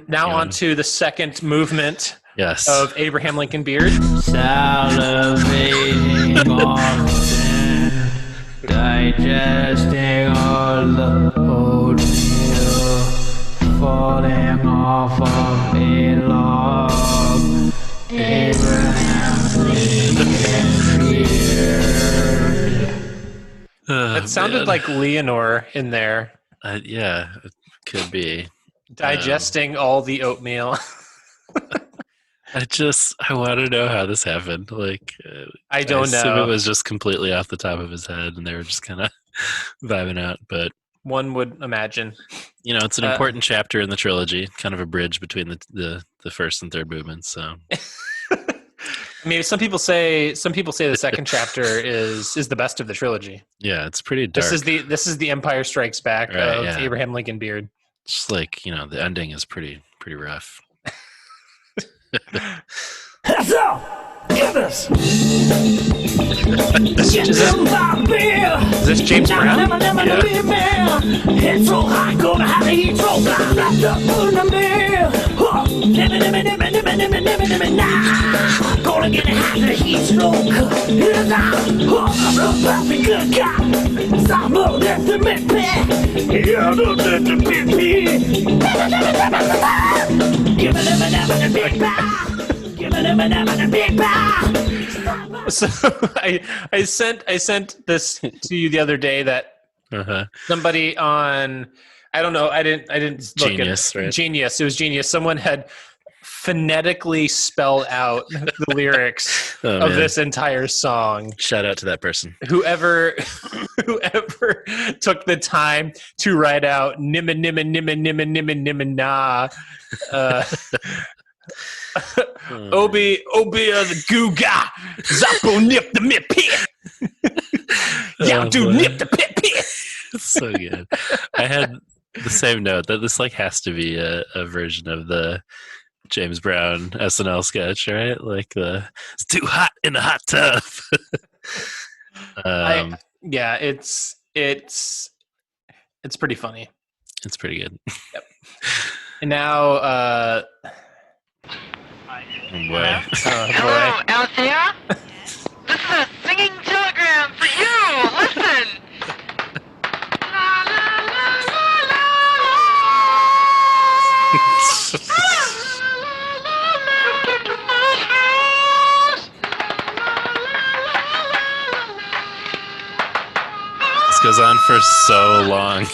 Now on to the second movement Yes. of Abraham Lincoln Beard. Salivating often, digesting all the oatmeal, falling off of a log. Abraham Lincoln Beard. It sounded like Leonore in there. Yeah, it could be. Digesting all the oatmeal. I want to know how this happened. Like, I don't assume know. it was just completely off the top of his head, and they were just kind of vibing out. But one would imagine, it's an important chapter in the trilogy, kind of a bridge between the first and third movements. So, I mean, some people say the second chapter is the best of the trilogy. Yeah, it's pretty dark. This is the Empire Strikes Back of Abraham Lincoln Beard. Just like the ending is pretty rough. So, give us. Is this James Brown? It's so hot, gonna have to eat so bad. Wrapped up in the beer. Gonna get it hot, the heat stroke. Here's out. I'm a perfect good guy. Some of that's the mid-pack. Yeah, that's the big-pig. Give it a big pie. So I sent this to you the other day that somebody on, I don't know, I didn't look Genius, at right? Genius. It was Genius. Someone had phonetically spelled out the lyrics of this entire song. Shout out to that person. Whoever took the time to write out nimma nimma nimma nimma nimma nimma na. Obi the Googa Zappo nip the mip pit. Yeah, dude, nip the pit pit. It's so good. I had the same note that this has to be a version of the James Brown SNL sketch, right? Like it's too hot in the hot tub. It's pretty funny. It's pretty good. Yep. And now Hello, Althea? This is a singing telegram for you. Listen. La, la, la, la, la, This goes on for so long.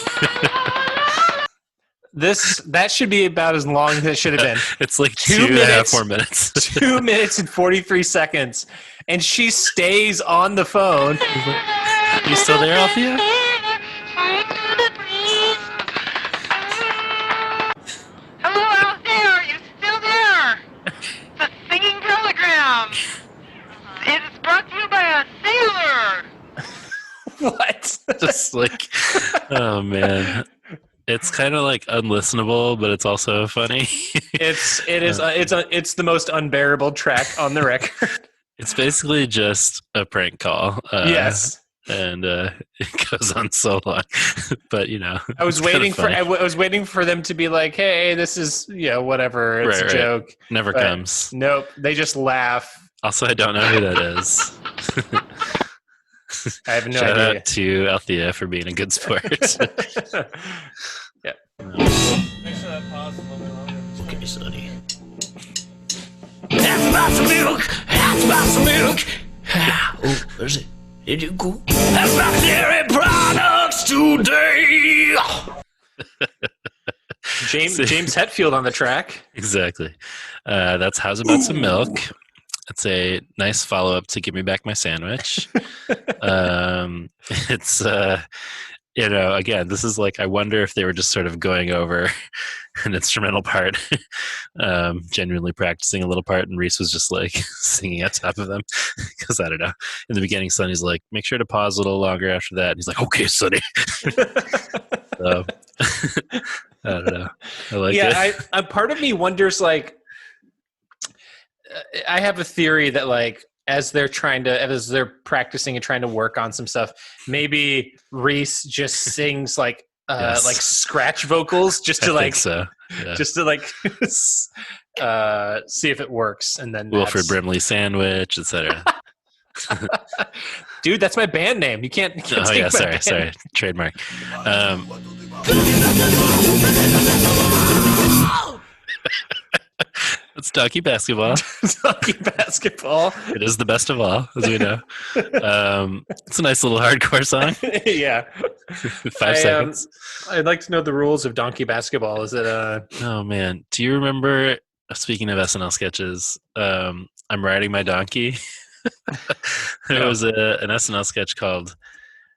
That should be about as long as it should have been. It's like 2 minutes, 4 minutes. 2 minutes and 43 seconds. And she stays on the phone. Are you still there, Althea? Hello, Althea, are you still there? The singing telegram. It is brought to you by a sailor. What? Just oh man. It's kind of unlistenable, but it's also funny. It's the most unbearable track on the record. It's basically just a prank call. Yes, and it goes on so long. But I was waiting for them to be like, "Hey, this is whatever. It's a joke." Never comes. Nope. They just laugh. Also, I don't know who that is. I have no Shout idea. out to Althea for being a good sport. Yeah. Okay, sonny. Ask about some milk. Ask about some milk. Oh, where's it? Did you go? Ask about dairy products today. James Hetfield on the track. Exactly. That's How's About Some Milk. It's a nice follow-up to Give Me Back My Sandwich. It's, again, this is I wonder if they were just sort of going over an instrumental part, genuinely practicing a little part, and Reese was just singing on top of them. Because I don't know. In the beginning, Sonny's like, make sure to pause a little longer after that. And he's like, okay, Sonny. So, I don't know. I like it. Yeah, part of me wonders, I have a theory that like as they're practicing and trying to work on some stuff, maybe Reese just sings like scratch vocals just to like just to like see if it works, and then Wilford Brimley sandwich, etc. Dude, that's my band name. You can't oh yeah, sorry, trademark. It's donkey basketball. Donkey basketball. It is the best of all, as we know. It's a nice little hardcore song. Yeah. 5 seconds. I'd like to know the rules of donkey basketball. Is it Oh man, do you remember? Speaking of SNL sketches, I'm riding my donkey. There was an SNL sketch called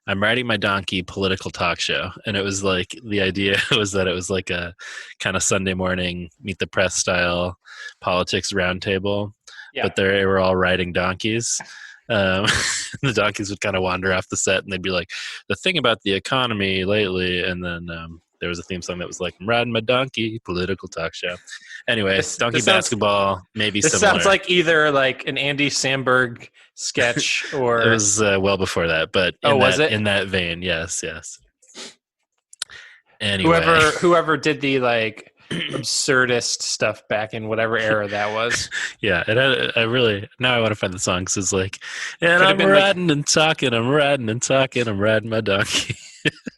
"I'm Riding My Donkey" political talk show, and it was like the idea was that it was like a kind of Sunday morning Meet the Press style politics roundtable, but they were all riding donkeys. The donkeys would kind of wander off the set, and they'd be like, "The thing about the economy lately," and then there was a theme song that was like, "I'm riding my donkey," political talk show. Anyway, donkey basketball, maybe this similar. sounds like either like an Andy Samberg sketch or it was well before that, but was it in that vein? Yes. Anyway, whoever did the like absurdist stuff back in whatever era that was. Yeah, it had. Now I want to find the song because it's like, and I'm riding and talking, I'm riding and talking, I'm riding my donkey.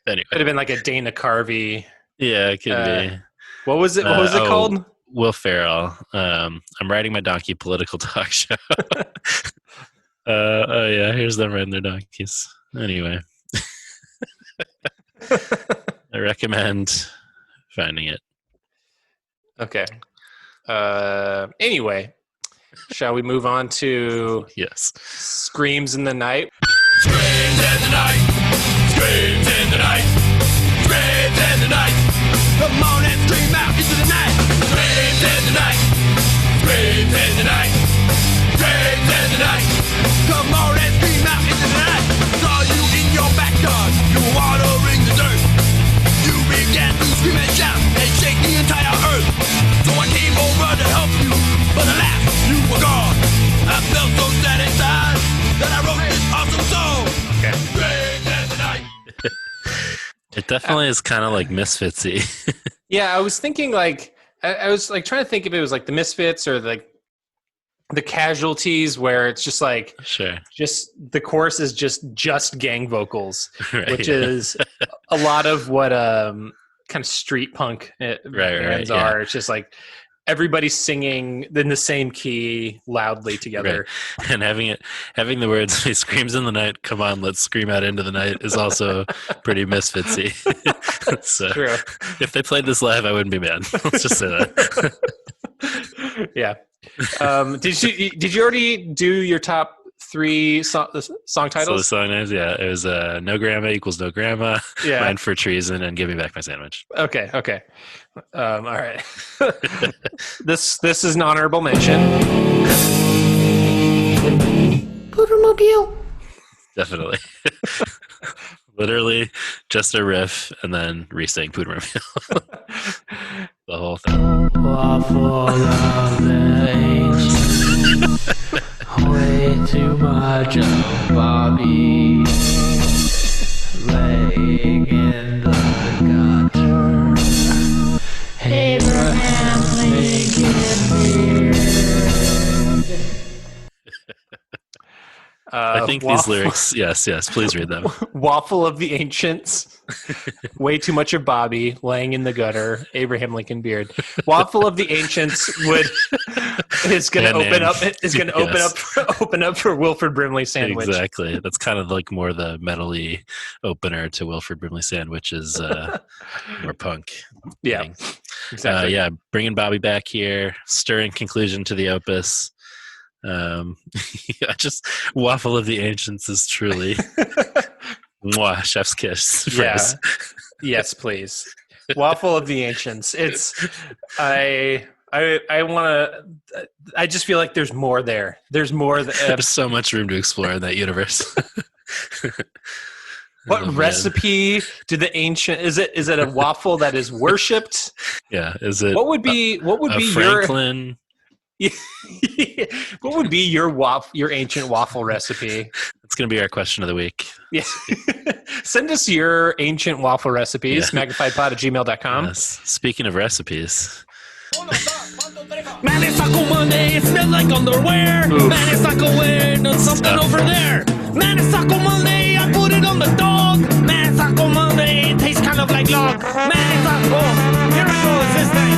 Anyway, could have been like a Dana Carvey. Yeah, it could be. What was it? What was it called? Will Ferrell. I'm riding my donkey political talk show. Oh yeah, here's them riding their donkeys. Anyway, I recommend finding it. Okay. Anyway, shall we move on to Screams in the Night? Screams in the night. Screams in the night. Screams in the night. Come on and scream out into the night. Screams in the night. Screams in the night. Screams in the night. Come on and scream out into the night. Saw you in your backyard. You were watering the dirt. You began to scream and shout and shake the entire earth. So I came over to help you, but alas, you were gone. I felt so sad inside that I wrote this awesome song. Okay. Screams in the night. It definitely is kind of like Misfitsy. Yeah, I was thinking like I was like trying to think if it was like the Misfits or like the Casualties, where it's just like just the chorus is just gang vocals, right, which is a lot of what kind of street punk bands are. It's just like everybody's singing in the same key loudly together, and having the words "screams in the night, come on, let's scream out into the night" is also pretty Misfitsy. So true. If they played this live, I wouldn't be mad. Let's just say that. Yeah. Did you already do your top 3 song titles? So the song names, it was "No Grandma" equals "No Grandma," "Mind for Treason," and "Give Me Back My Sandwich." Okay. All right. This is an honorable mention. Pootermobile. Definitely. Literally just a riff and then re-saying Pootermobile. The whole thing. Waffle of the ancient. Way too much of Bobby. Laying in the gutter. Abraham Lincoln beard. I think these lyrics, yes, please read them. Waffle of the Ancients, way too much of Bobby, laying in the gutter, Abraham Lincoln beard. Waffle of the Ancients is going to open up for Wilford Brimley sandwich. Exactly. That's kind of like more the metal-y opener to Wilford Brimley sandwich is more punk. Yeah, exactly. Bringing Bobby back here, stirring conclusion to the opus. Just Waffle of the Ancients is truly mwah, chef's kiss. Phrase. Yes, please. Waffle of the Ancients. It's I want to. I just feel like there's more there. There's more. There's so much room to explore in that universe. What recipe do the ancient? Is it a waffle that is worshipped? Yeah. Is it? What would be Franklin? What would be your ancient waffle recipe? It's going to be our question of the week. Yeah. Send us your ancient waffle recipes, magnifiedpod@gmail.com. Yes. Speaking of recipes. Man, it's Taco Monday, it smells like underwear. Oof. Man, it's Taco wearing something over there. Man, it's Taco Monday, I put it on the dog. Man, it's Taco Monday, it tastes kind of like log. Man, it's Taco, here I go, it's this thing.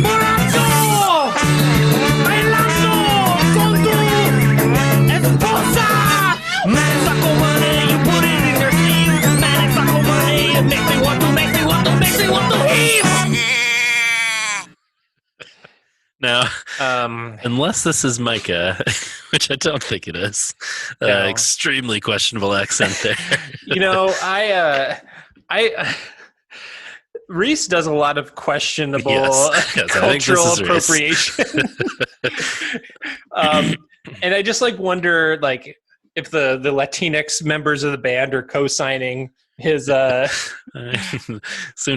Borracho, bailando con tu esposa. Man, it's Taco Monday, you put it in your sleeve. Man, it's Taco Monday, it makes me want to heave. Now, unless this is Micah, which I don't think it is, No. extremely questionable accent there. Reese does a lot of questionable Yes, cultural I think this is appropriation. And I just wonder if the Latinx members of the band are co-signing his Soon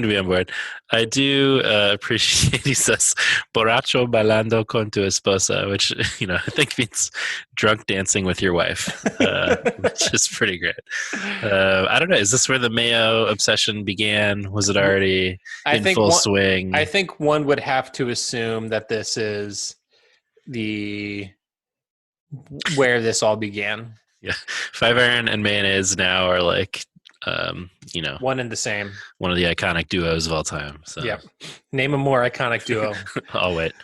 to be on board. I do appreciate, he says, borracho bailando con tu esposa, which, I think means drunk dancing with your wife, which is pretty great. I don't know. Is this where the Mayo obsession began? Was it already in full swing? I think one would have to assume that this is where this all began. Yeah. 5 Iron and Mayonnaise now are one and the same. One of the iconic duos of all time. So. Yep. Name a more iconic duo. I'll wait.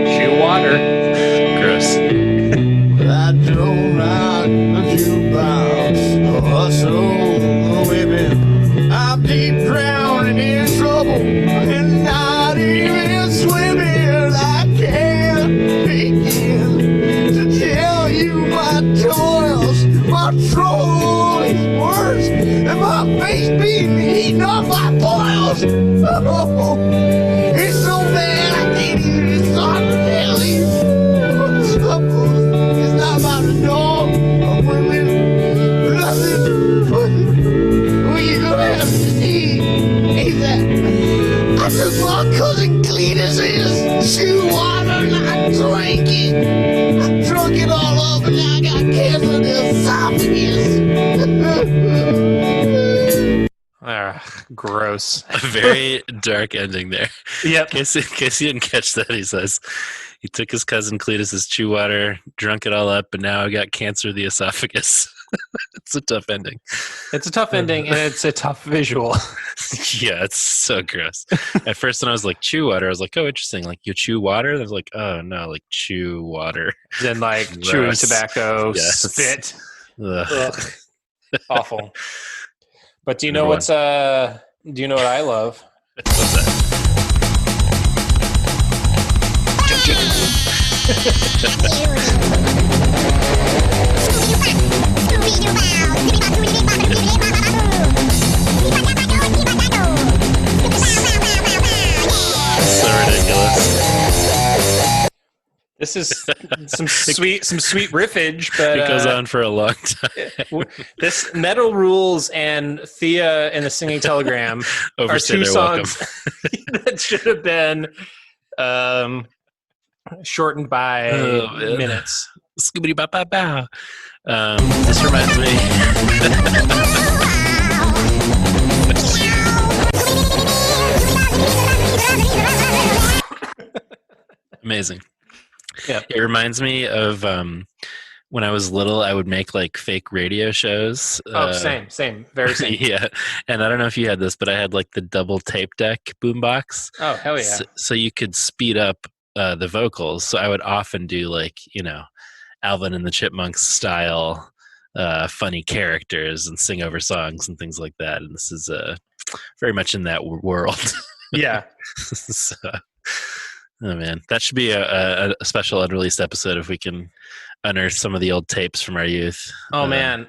Chew water. Gross. I don't rock a jukebox or hustle whipping. I'm deep drowning in trouble and not even swimming. I can't begin to tell you my toils, my trouble is worse, and my face being eaten off my boils. Oh, it's so bad I can't even start to tell you. It's not about the dog or women, nothing. What you gonna have to see is that I took my cousin Cletus's chew water and I drank it. I drunk it all up and now I got cancer in the esophagus. Gross. A very dark ending there. Yep. In case you didn't catch that, he says he took his cousin Cletus's chew water, drunk it all up, and now I got cancer of the esophagus. It's a tough ending. It's a tough ending, and it's a tough visual. Yeah, it's so gross. At first, when I was like, chew water, I was like, oh, interesting. Like, you chew water? I was like, oh, no, like, chew water. Then, chewing tobacco, Yes. spit. Ugh. Ugh. Awful. But do you know what I love? What's that? So ridiculous. This is some sweet riffage, but It goes on for a long time. This Metal Rules and Thea and the Singing Telegram are Overstay two their songs that should have been shortened by minutes. Scoobity ba ba ba. This reminds me. Amazing. Yeah. It reminds me of when I was little, I would make fake radio shows. Same. Very same. Yeah. And I don't know if you had this, but I had the double tape deck boombox. Oh, hell yeah. So you could speed up the vocals. So I would often do Alvin and the Chipmunks style funny characters and sing over songs and things like that. And this is very much in that world. Yeah. So, oh man, that should be a special unreleased episode if we can unearth some of the old tapes from our youth. Oh man,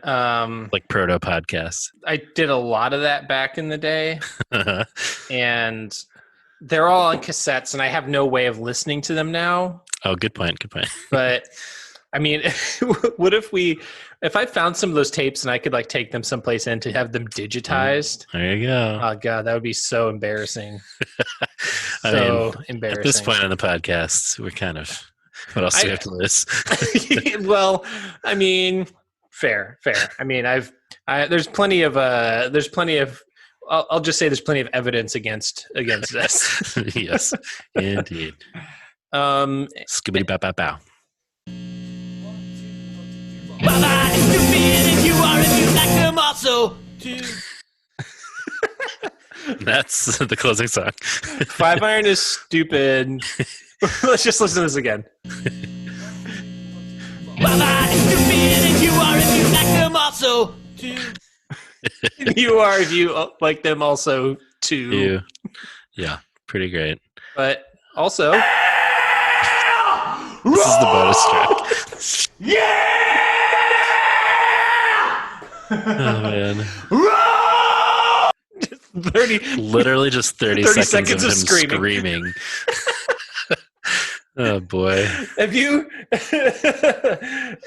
like proto podcasts. I did a lot of that back in the day, and they're all on cassettes, and I have no way of listening to them now. Oh, good point. Good point. But I mean, what if I found some of those tapes and I could like take them someplace and to have them digitized? There you go. Oh God, that would be so embarrassing. Embarrassing. At this point on the podcast, we're kind of, what else do we have to lose? Well, I mean, fair. I mean, there's plenty of I'll just say there's plenty of evidence against this. Yes, indeed. Skibbity bow bow bow. Bye-bye, stupid if you are, if you like them also too. That's the closing song. 5 Iron is stupid. Let's just listen to this again. Bye-bye, stupid if you are, if you like them also too. You are if you like them also too. Yeah, pretty great. But also, this is the bonus track. Yeah! Oh man. Literally just 30 seconds of him screaming. Oh boy. Have you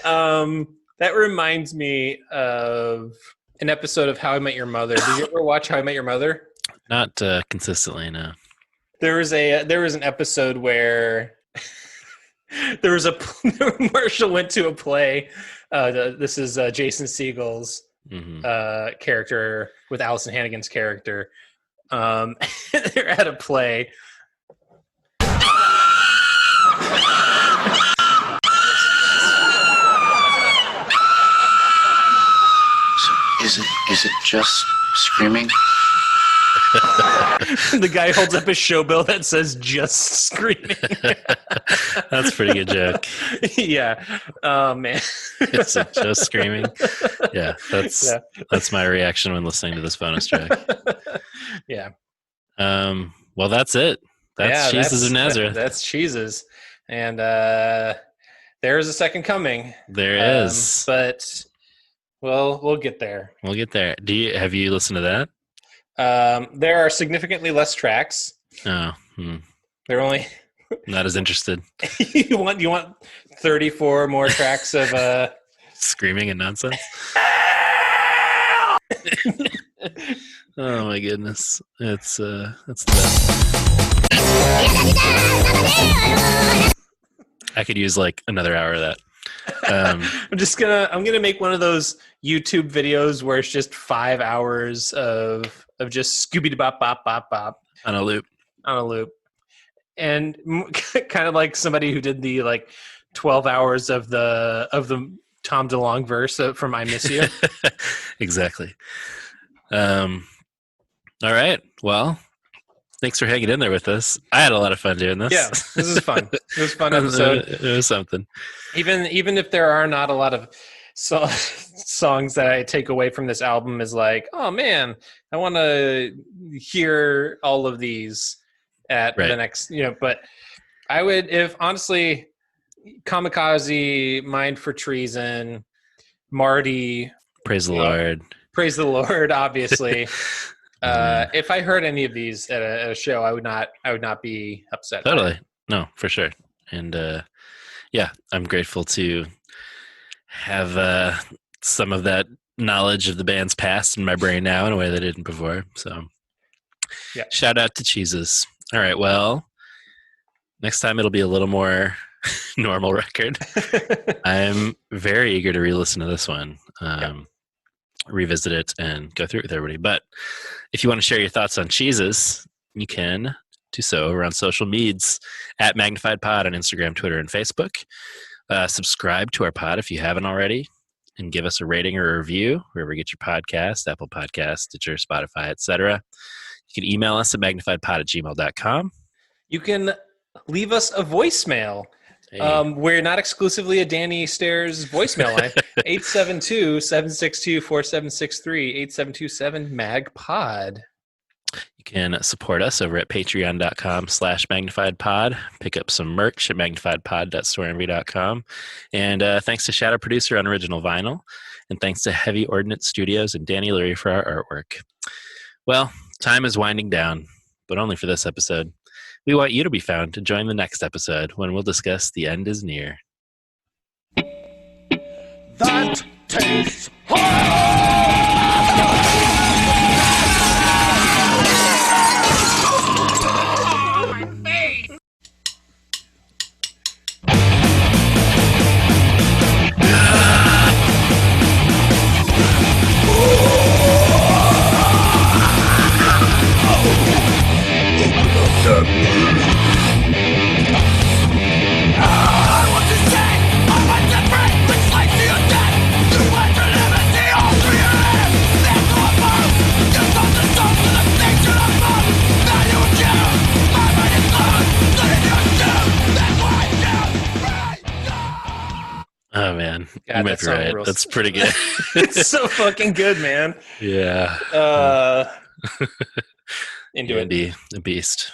that reminds me of an episode of How I Met Your Mother. Did you ever watch How I Met Your Mother? Not consistently, no. There was an episode where Marshall went to a play. This is Jason Segel's character with Allison Hannigan's character. They're at a play. Is it just screaming? The guy holds up a show bill that says "just screaming." That's a pretty good joke. Yeah. Oh man. Is it just screaming? Yeah, that's my reaction when listening to this bonus track. Yeah. Well, that's it. That's Jesus of Nazareth. That's Jesus, and there is a second coming. There is, but we'll get there. We'll get there. Have you listened to that? There are significantly less tracks. Oh, they're only not as interested. you want 34 more tracks of screaming and nonsense. Oh my goodness, that's the best. I could use like another hour of that. I'm gonna make one of those YouTube videos where it's just 5 hours of just Scooby Bop Bop Bop Bop on a loop, and kind of like somebody who did the like 12 hours of the Tom DeLonge verse from "I Miss You." Exactly. All right. Well, thanks for hanging in there with us. I had a lot of fun doing this. Yeah, this is fun. It was a fun episode. It was something. Even if there are not a lot of songs that I take away from this album, is like, oh man, I want to hear all of these at the next, But I would, if honestly, Kamikaze, Mind for Treason, Marty, Praise the Lord. Praise the Lord, obviously. If I heard any of these at a show, I would not be upset. Totally. No, for sure. And yeah, I'm grateful to have some of that knowledge of the band's past in my brain now in a way that I didn't before. So yeah. Shout out to Jesus. All right. Well, next time it'll be a little more normal record. I'm very eager to re-listen to this one. Revisit it and go through it with everybody. But if you want to share your thoughts on cheeses, you can do so over on social medias at Magnified Pod on Instagram, Twitter, and Facebook. Subscribe to our pod if you haven't already, and give us a rating or a review wherever you get your podcast, Apple Podcasts, Stitcher, Spotify, etc. You can email us at magnifiedpod@gmail.com. You can leave us a voicemail. Hey. We're not exclusively a Danny Stairs voicemail line. 872-762-4763, 8727-MAGPOD. You can support us over at patreon.com/magnifiedpod. Pick up some merch at magnifiedpod.storeenvy.com. And thanks to Shadow Producer on Original Vinyl. And thanks to Heavy Ordnance Studios and Danny Lurie for our artwork. Well, time is winding down, but only for this episode. We want you to be found to join the next episode when we'll discuss The End Is Near. that tastes Oh man, God, you might that be song right. rules. That's pretty good. It's so fucking good, man. Yeah. Into it. Andy, a beast.